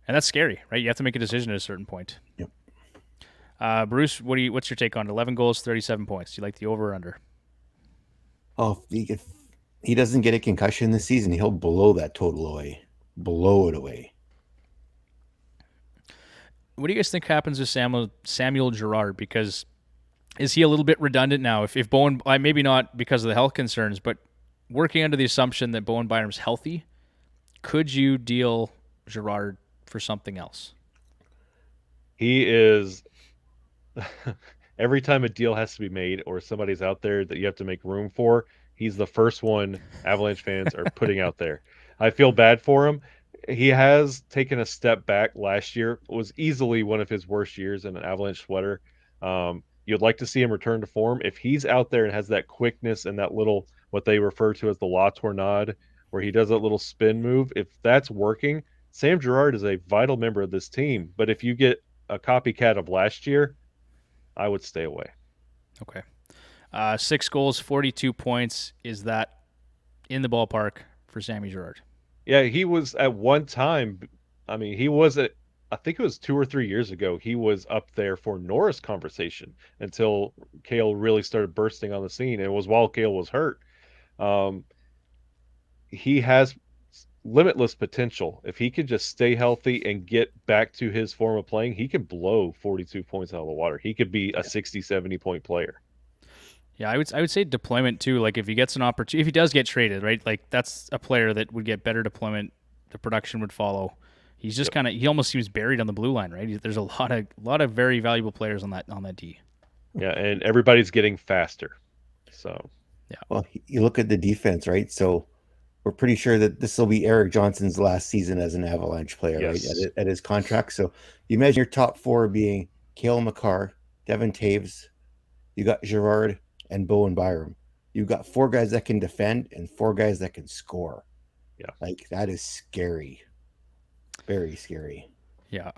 A: And that's scary, right? You have to make a decision at a certain point.
C: Yep.
A: Bruce, what's your take on it? 11 goals, 37 points? Do you like the over or under?
C: Oh, if he doesn't get a concussion this season, he'll blow that total away. Blow it away.
A: What do you guys think happens with Samuel Girard? Because is he a little bit redundant now? If Bowen, maybe not because of the health concerns, but working under the assumption that Bowen Byram's healthy, could you deal Girard for something else?
B: He is every time a deal has to be made or somebody's out there that you have to make room for, he's the first one Avalanche fans are putting out there. I feel bad for him. He has taken a step back last year. It was easily one of his worst years in an Avalanche sweater. You'd like to see him return to form. If he's out there and has that quickness and that little, what they refer to as the La Tornade, where he does that little spin move, if that's working, Sam Girard is a vital member of this team. But if you get a copycat of last year, I would stay away.
A: Okay. 6 goals, 42 points. Is that in the ballpark for Sammy Girard?
B: Yeah, he was at one time. I mean, he was at, I think it was 2 or 3 years ago, he was up there for Norris conversation until Cale really started bursting on the scene. And it was while Cale was hurt. Um, he has limitless potential. If he could just stay healthy and get back to his form of playing, he could blow 42 points out of the water. He could be a 60, 70 point player.
A: Yeah, I would say deployment too. Like if he gets an opportunity, if he does get traded, right? Like that's a player that would get better deployment. The production would follow. He's just
B: Yep.
A: kind of he almost seems buried on the blue line, right? There's a lot of very valuable players on that D.
B: Yeah, and everybody's getting faster. So,
C: Well, you look at the defense, right? So we're pretty sure that this will be Eric Johnson's last season as an Avalanche player, right?
B: yes.
C: At his contract. So you imagine your top four being Cale Makar, Devin Taves, you got Girard, and Bowen Byram. You've got four guys that can defend and four guys that can score.
B: Yeah.
C: Like that is scary. Very scary.
A: Yeah.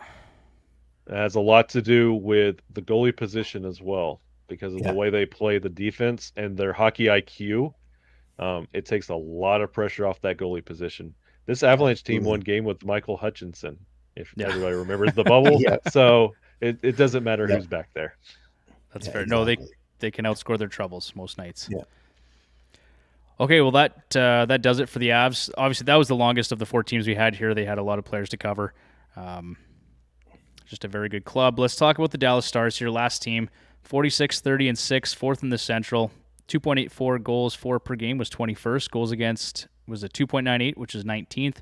B: It has a lot to do with the goalie position as well, because of the
C: Yeah,
B: way they play the defense and their hockey IQ. It takes a lot of pressure off that goalie position. This Avalanche team won
C: absolutely.
B: game with Michael Hutchinson, if
A: Yeah,
B: everybody remembers the bubble.
C: Yeah,
B: So it doesn't matter
C: yeah,
B: who's back there.
A: that's
C: yeah,
A: fair. No,
C: exactly.
A: they can outscore their troubles most nights.
C: Yeah,
A: Okay, well that does it for the Avs. Obviously, that was the longest of the 4 teams we had here. They had a lot of players to cover. Um, just a very good club. Let's talk about the Dallas Stars here. Last team, 46, 30, and 6, fourth in the Central. 2.84 goals for per game was 21st. Goals against was a 2.98, which is 19th.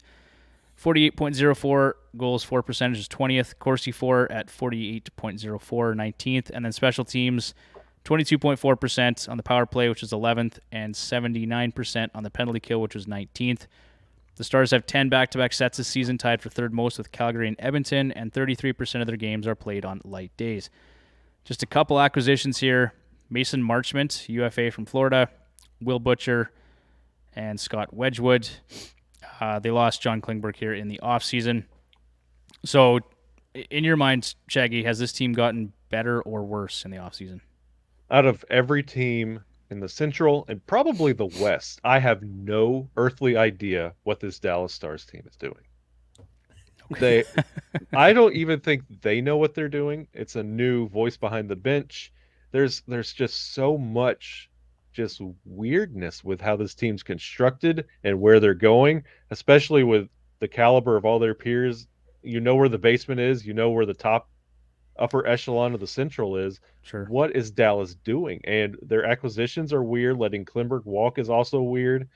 A: 48.04 goals for percentage is 20th. Corsi for at 48.04, 19th. And then special teams, 22.4% on the power play, which is 11th, and 79% on the penalty kill, which was 19th. The Stars have 10 back-to-back sets this season, tied for third most with Calgary and Edmonton, and 33% of their games are played on light days. Just a couple acquisitions here. Mason Marchment, UFA from Florida, Will Butcher, and Scott Wedgwood. They lost John Klingberg here in the offseason. So, in your mind, Shaggy, has this team gotten better or worse in the offseason?
B: Out of every team in the Central and probably the West, I have no earthly idea what this Dallas Stars team is doing. They I don't even think they know what they're doing. It's a new voice behind the bench. There's just so much just weirdness with how this team's constructed and where they're going, especially with the caliber of all their peers. You know where the basement is, you know where the top upper echelon of the Central is.
A: Sure.
B: What is Dallas doing? And their acquisitions are weird. Letting Klimberg walk is also weird.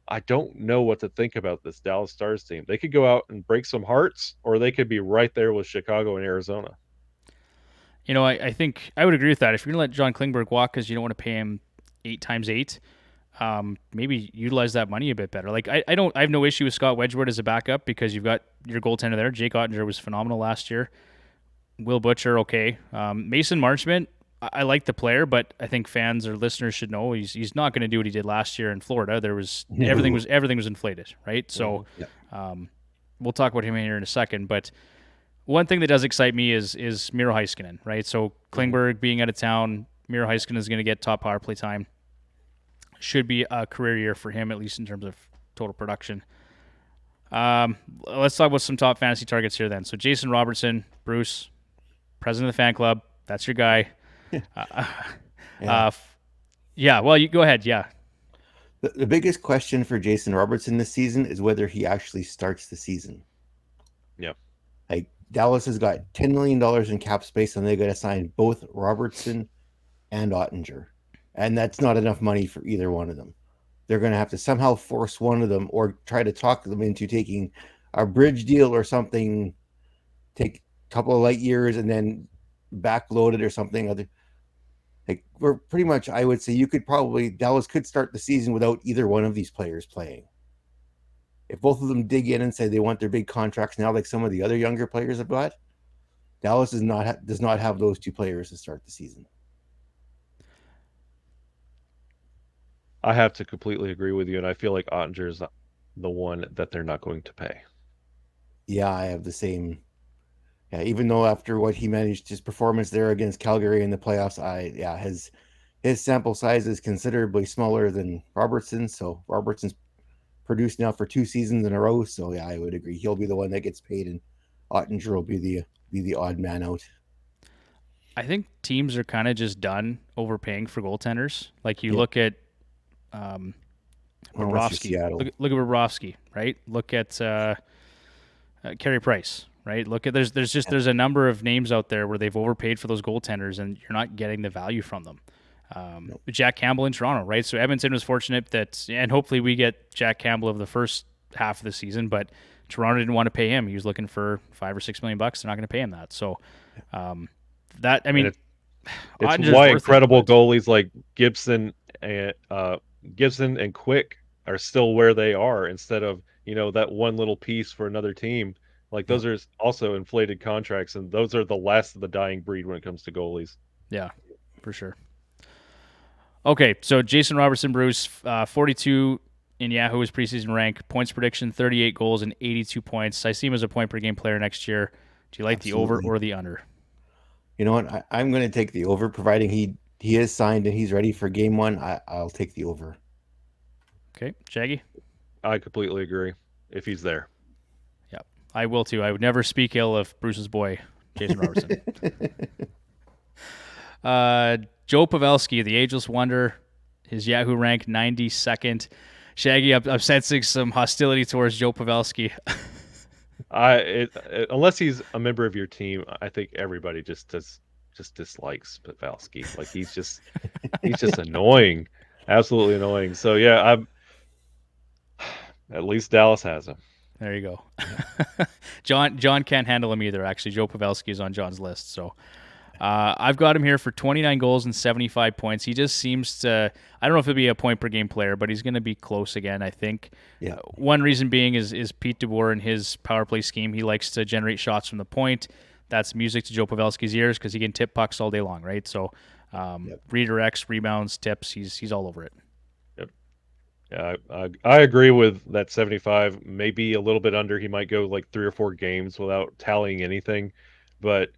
B: I don't know what to think about this Dallas Stars team. They could go out and break some hearts, or they could be right there with Chicago and Arizona.
A: You know, I think I would agree with that. If you're going to let John Klingberg walk because you don't want to pay him 8 times 8, maybe utilize that money a bit better. Like I have no issue with Scott Wedgwood as a backup because you've got your goaltender there. Jake Ottinger was phenomenal last year. Will Butcher, okay. Mason Marchment, I like the player, but I think fans or listeners should know he's not going to do what he did last year in Florida. There was everything was inflated, right? So we'll talk about him here in a second. But one thing that does excite me is Miro Heiskanen, right? So Klingberg being out of town, Miro Heiskanen is going to get top power play time. Should be a career year for him, at least in terms of total production. Let's talk about some top fantasy targets here then. So Jason Robertson, Bruce, president of the fan club. That's your guy. Well, you go ahead. Yeah.
C: The biggest question for Jason Robertson this season is whether he actually starts the season.
B: Yeah.
C: Like Dallas has got $10 million in cap space, and they got to sign both Robertson and Ottinger, and that's not enough money for either one of them. They're going to have to somehow force one of them, or try to talk them into taking a bridge deal or something. Take a couple of light years and then backload it or something other. Like we're pretty much, I would say Dallas could start the season without either one of these players playing. If both of them dig in and say they want their big contracts now, like some of the other younger players have got, Dallas does not have those two players to start the season.
B: I have to completely agree with you, and I feel like Ottinger is the one that they're not going to pay.
C: Yeah, I have the same. Yeah, even though after what he managed, his performance there against Calgary in the playoffs, his sample size is considerably smaller than Robertson. So Robertson's produced now for 2 seasons in a row. So yeah, I would agree he'll be the one that gets paid, and Ottinger will be the odd man out.
A: I think teams are kind of just done overpaying for goaltenders. Like you look at Bobrovsky. Look at Bobrovsky, right? Look at Carey Price, right? Look at there's a number of names out there where they've overpaid for those goaltenders, and you're not getting the value from them. Jack Campbell in Toronto, right? So Edmonton was fortunate that, and hopefully we get Jack Campbell of the first half of the season, but Toronto didn't want to pay him. He was looking for $5 or $6 million. They're not going to pay him that. So it's
B: why incredible goalies like Gibson and Quick are still where they are instead of that one little piece for another team. Like those are also inflated contracts, and those are the last of the dying breed when it comes to goalies.
A: Yeah, for sure. Okay, so Jason Robertson, Bruce, 42 in Yahoo's preseason rank, points prediction, 38 goals and 82 points. I see him as a point per game player next year. Do you like the over
C: Absolutely.
A: or the under?
C: You know what? I'm going to take the over, providing he is signed and he's ready for game one. I'll take the over.
A: Okay, Shaggy?
B: I completely agree. If he's there,
A: Yeah, I will too. I would never speak ill of Bruce's boy, Jason Robertson. Joe Pavelski, the ageless wonder, his Yahoo rank 92nd. Shaggy, I'm sensing some hostility towards Joe Pavelski.
B: unless he's a member of your team, I think everybody just dislikes Pavelski. Like he's just annoying, absolutely annoying. So yeah, I'm at least Dallas has him.
A: There you go. John can't handle him either. Actually, Joe Pavelski is on John's list. So I've got him here for 29 goals and 75 points. He just seems to. I don't know if he'll be a point per game player, but he's going to be close again, I think.
C: Yeah.
A: One reason being is Pete DeBoer and his power play scheme. He likes to generate shots from the point. That's music to Joe Pavelski's ears because he can tip pucks all day long, right? So redirects, rebounds, tips. He's all over it.
B: Yeah, I agree with that 75. Maybe a little bit under. He might go like 3 or 4 games without tallying anything, but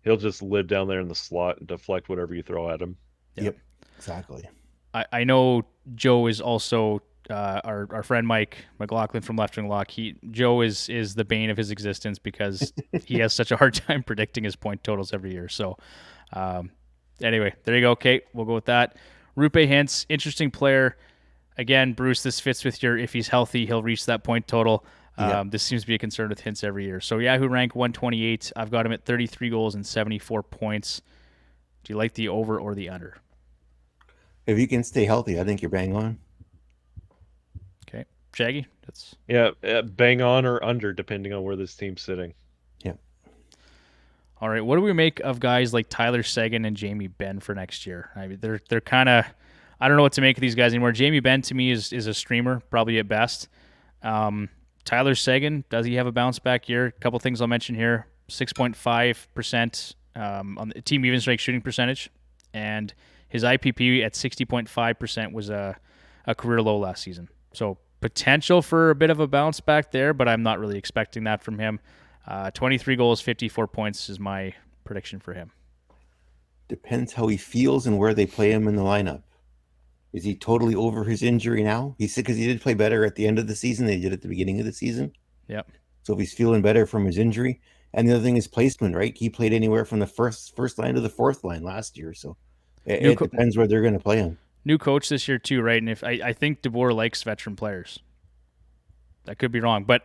B: he'll just live down there in the slot and deflect whatever you throw at him.
C: Yep. Exactly.
A: I know Joe is also our friend Mike McLaughlin from Left Wing Lock. Joe is the bane of his existence because he has such a hard time predicting his point totals every year. So anyway, there you go, Kate. We'll go with that. Rupe Hintz, interesting player. Again, Bruce, this fits with your if he's healthy, he'll reach that point total. This seems to be a concern with Hintz every year. So Yahoo rank 128. I've got him at 33 goals and 74 points. Do you like the over or the under?
C: If you can stay healthy, I think you're bang on.
A: Okay. Shaggy? That's
B: bang on or under depending on where this team's sitting.
C: Yeah.
A: All right. What do we make of guys like Tyler Seguin and Jamie Benn for next year? I mean, they're kind of. I don't know what to make of these guys anymore. Jamie Benn to me is a streamer, probably at best. Tyler Seguin, does he have a bounce back year? A couple things I'll mention here: 6.5% on the team even strike shooting percentage, and his IPP at 60.5% was a career low last season. So potential for a bit of a bounce back there, but I'm not really expecting that from him. 23 goals, 54 points is my prediction for him.
C: Depends how he feels and where they play him in the lineup. Is he totally over his injury now? He's because he did play better at the end of the season than he did at the beginning of the season.
A: Yep.
C: So if he's feeling better from his injury, and the other thing is placement, right? He played anywhere from the first line to the fourth line last year. So it depends where they're going to play him.
A: New coach this year too, right? And if I think DeBoer likes veteran players. I could be wrong, but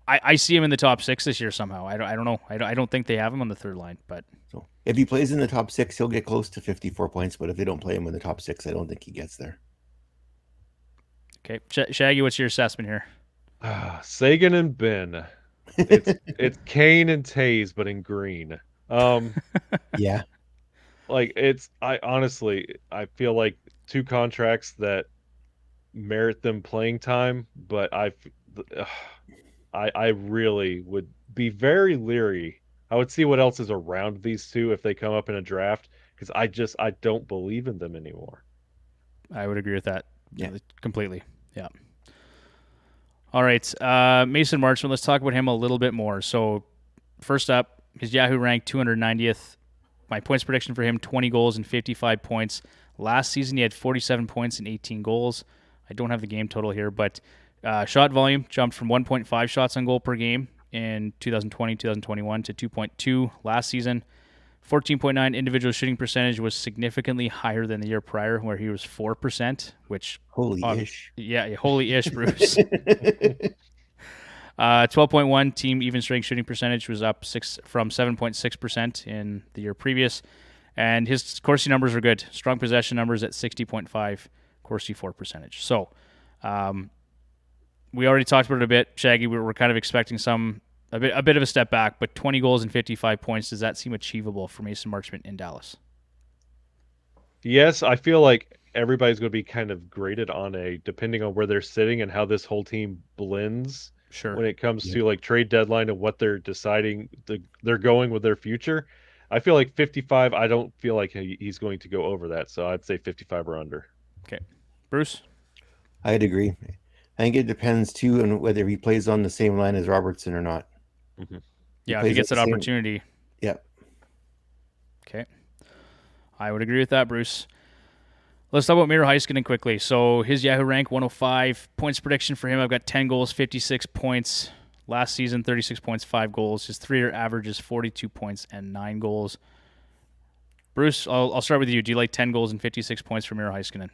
A: I see him in the top 6 this year somehow. I don't know. I don't think they have him on the third line, but
C: so if he plays in the top 6, he'll get close to 54 points. But if they don't play him in the top 6, I don't think he gets there.
A: Okay, Shaggy, what's your assessment here?
B: Sagan and Ben. It's Kane and Taze, but in green.
C: Yeah.
B: Like I honestly feel like 2 contracts that merit them playing time, but I really would be very leery. I would see what else is around these two if they come up in a draft because I don't believe in them anymore.
A: I would agree with that.
C: Yeah,
A: completely. Yeah. All right, Mason Marchment. Let's talk about him a little bit more. So, first up, his Yahoo rank 290th. My points prediction for him: 20 goals and 55 points. Last season, he had 47 points and 18 goals. I don't have the game total here, but shot volume jumped from 1.5 shots on goal per game in 2020, 2021 to 2.2 last season. 14.9 individual shooting percentage was significantly higher than the year prior, where he was 4%, which
C: holy-ish.
A: Yeah, holy-ish, Bruce. 12.1 team even strength shooting percentage was up from 7.6% in the year previous, and his Corsi numbers were good. Strong possession numbers at 60.5 Corsi for percentage. So, we already talked about it a bit, Shaggy. We're kind of expecting a bit of a step back, but 20 goals and 55 points, does that seem achievable for Mason Marchment in Dallas?
B: Yes, I feel like everybody's going to be kind of graded on depending on where they're sitting and how this whole team blends.
A: Sure.
B: When it comes to like trade deadline and what they're deciding, they're going with their future. I feel like 55, I don't feel like he's going to go over that. So I'd say 55 or under.
A: Okay. Bruce?
C: I'd agree. I think it depends too on whether he plays on the same line as Robertson or not.
B: Mm-hmm.
C: He
A: Yeah, if he
C: plays
A: gets
C: at
A: that
C: the same.
A: opportunity.
C: Yeah,
A: Okay. I would agree with that, Bruce. Let's talk about Miro Heiskanen quickly. So his Yahoo rank 105. Points prediction for him, I've got 10 goals, 56 points. Last season, 36 points, 5 goals. His 3-year average is 42 points and 9 goals. Bruce, I'll start with you. Do you like 10 goals and 56 points for Miro Heiskanen?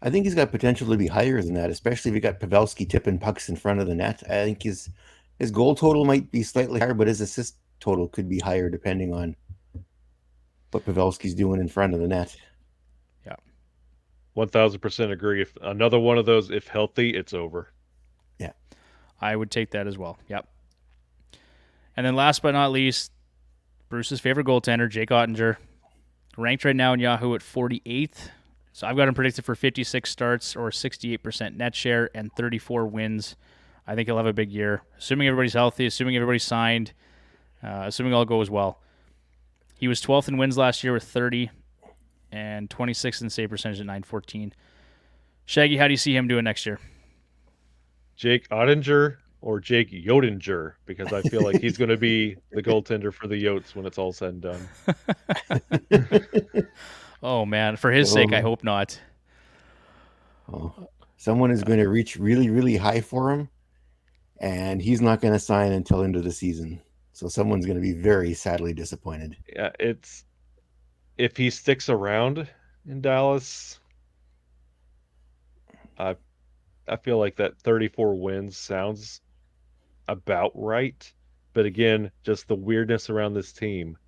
C: I think he's got potential to be higher than that, especially if you got Pavelski tipping pucks in front of the net. I think his goal total might be slightly higher, but his assist total could be higher depending on what Pavelski's doing in front of the net.
A: Yeah.
B: 1000% agree. If another one of those, if healthy, it's over.
C: Yeah.
A: I would take that as well. Yep. And then last but not least, Bruce's favorite goaltender, Jake Ottinger, ranked right now in Yahoo at 48th. So I've got him predicted for 56 starts or 68% net share and 34 wins. I think he'll have a big year, assuming everybody's healthy, assuming everybody's signed, assuming all goes well. He was 12th in wins last year with 30 and 26th in save percentage at 914. Shaggy, how do you see him doing next year?
B: Jake Ottinger or Jake Yotinger, because I feel like he's going to be the goaltender for the Yotes when it's all said and done.
A: Oh, man. For his sake, I hope not.
C: Oh, someone is going to reach really, really high for him, and he's not going to sign until into the season. So someone's going to be very sadly disappointed.
B: Yeah, it's if he sticks around in Dallas, I feel like that 34 wins sounds about right. But again, just the weirdness around this team.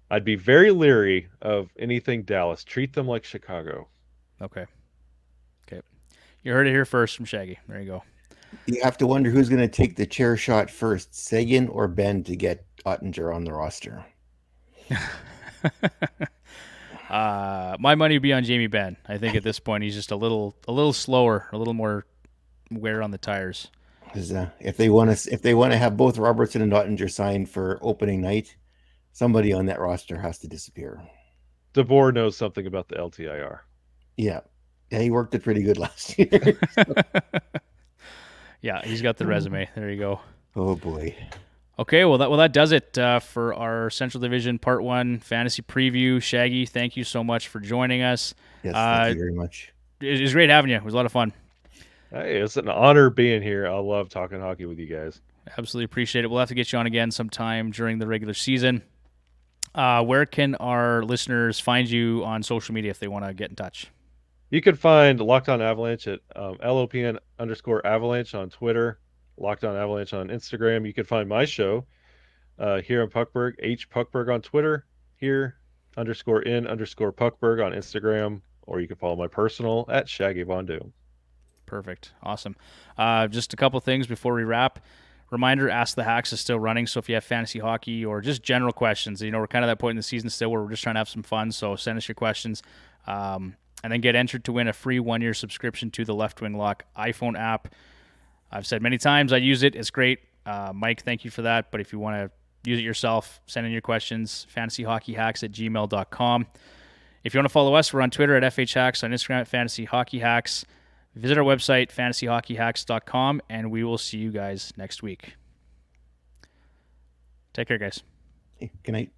B: I'd be very leery of anything Dallas. Treat them like Chicago.
A: Okay. You heard it here first from Shaggy. There you go.
C: You have to wonder who's going to take the chair shot first, Sagan or Ben, to get Ottinger on the roster.
A: My money would be on Jamie Benn. I think at this point he's just a little slower, a little more wear on the tires.
C: If they want to have both Robertson and Ottinger signed for opening night, somebody on that roster has to disappear.
B: DeBoer knows something about the LTIR.
C: Yeah, he worked it pretty good last year.
A: Yeah, he's got the resume. There you go.
C: Oh boy.
A: Okay, well that does it for our Central Division Part 1 fantasy preview. Shaggy, thank you so much for joining us.
C: Yes, thank you very much.
A: It was great having you. It was a lot of fun.
B: Hey, it's an honor being here. I love talking hockey with you guys.
A: Absolutely appreciate it. We'll have to get you on again sometime during the regular season. Where can our listeners find you on social media if they want to get in touch?
B: You can find Locked On Avalanche at LOPN_Avalanche on Twitter, Locked On Avalanche on Instagram. You can find my show here in Puckberg, Puckberg on Twitter, here_in_Puckberg on Instagram, or you can follow my personal at Shaggy Von Doom.
A: Perfect. Awesome. Just a couple things before we wrap. Reminder, Ask the Hacks is still running, so if you have fantasy hockey or just general questions, we're kind of at that point in the season still where we're just trying to have some fun, so send us your questions. And then get entered to win a free 1-year subscription to the Left Wing Lock iPhone app. I've said many times I use it. It's great. Mike, thank you for that. But if you want to use it yourself, send in your questions, fantasyhockeyhacks@gmail.com. If you want to follow us, we're on Twitter at FHHacks, on Instagram at fantasyhockeyhacks. Visit our website, fantasyhockeyhacks.com, and we will see you guys next week. Take care, guys.
C: Good night.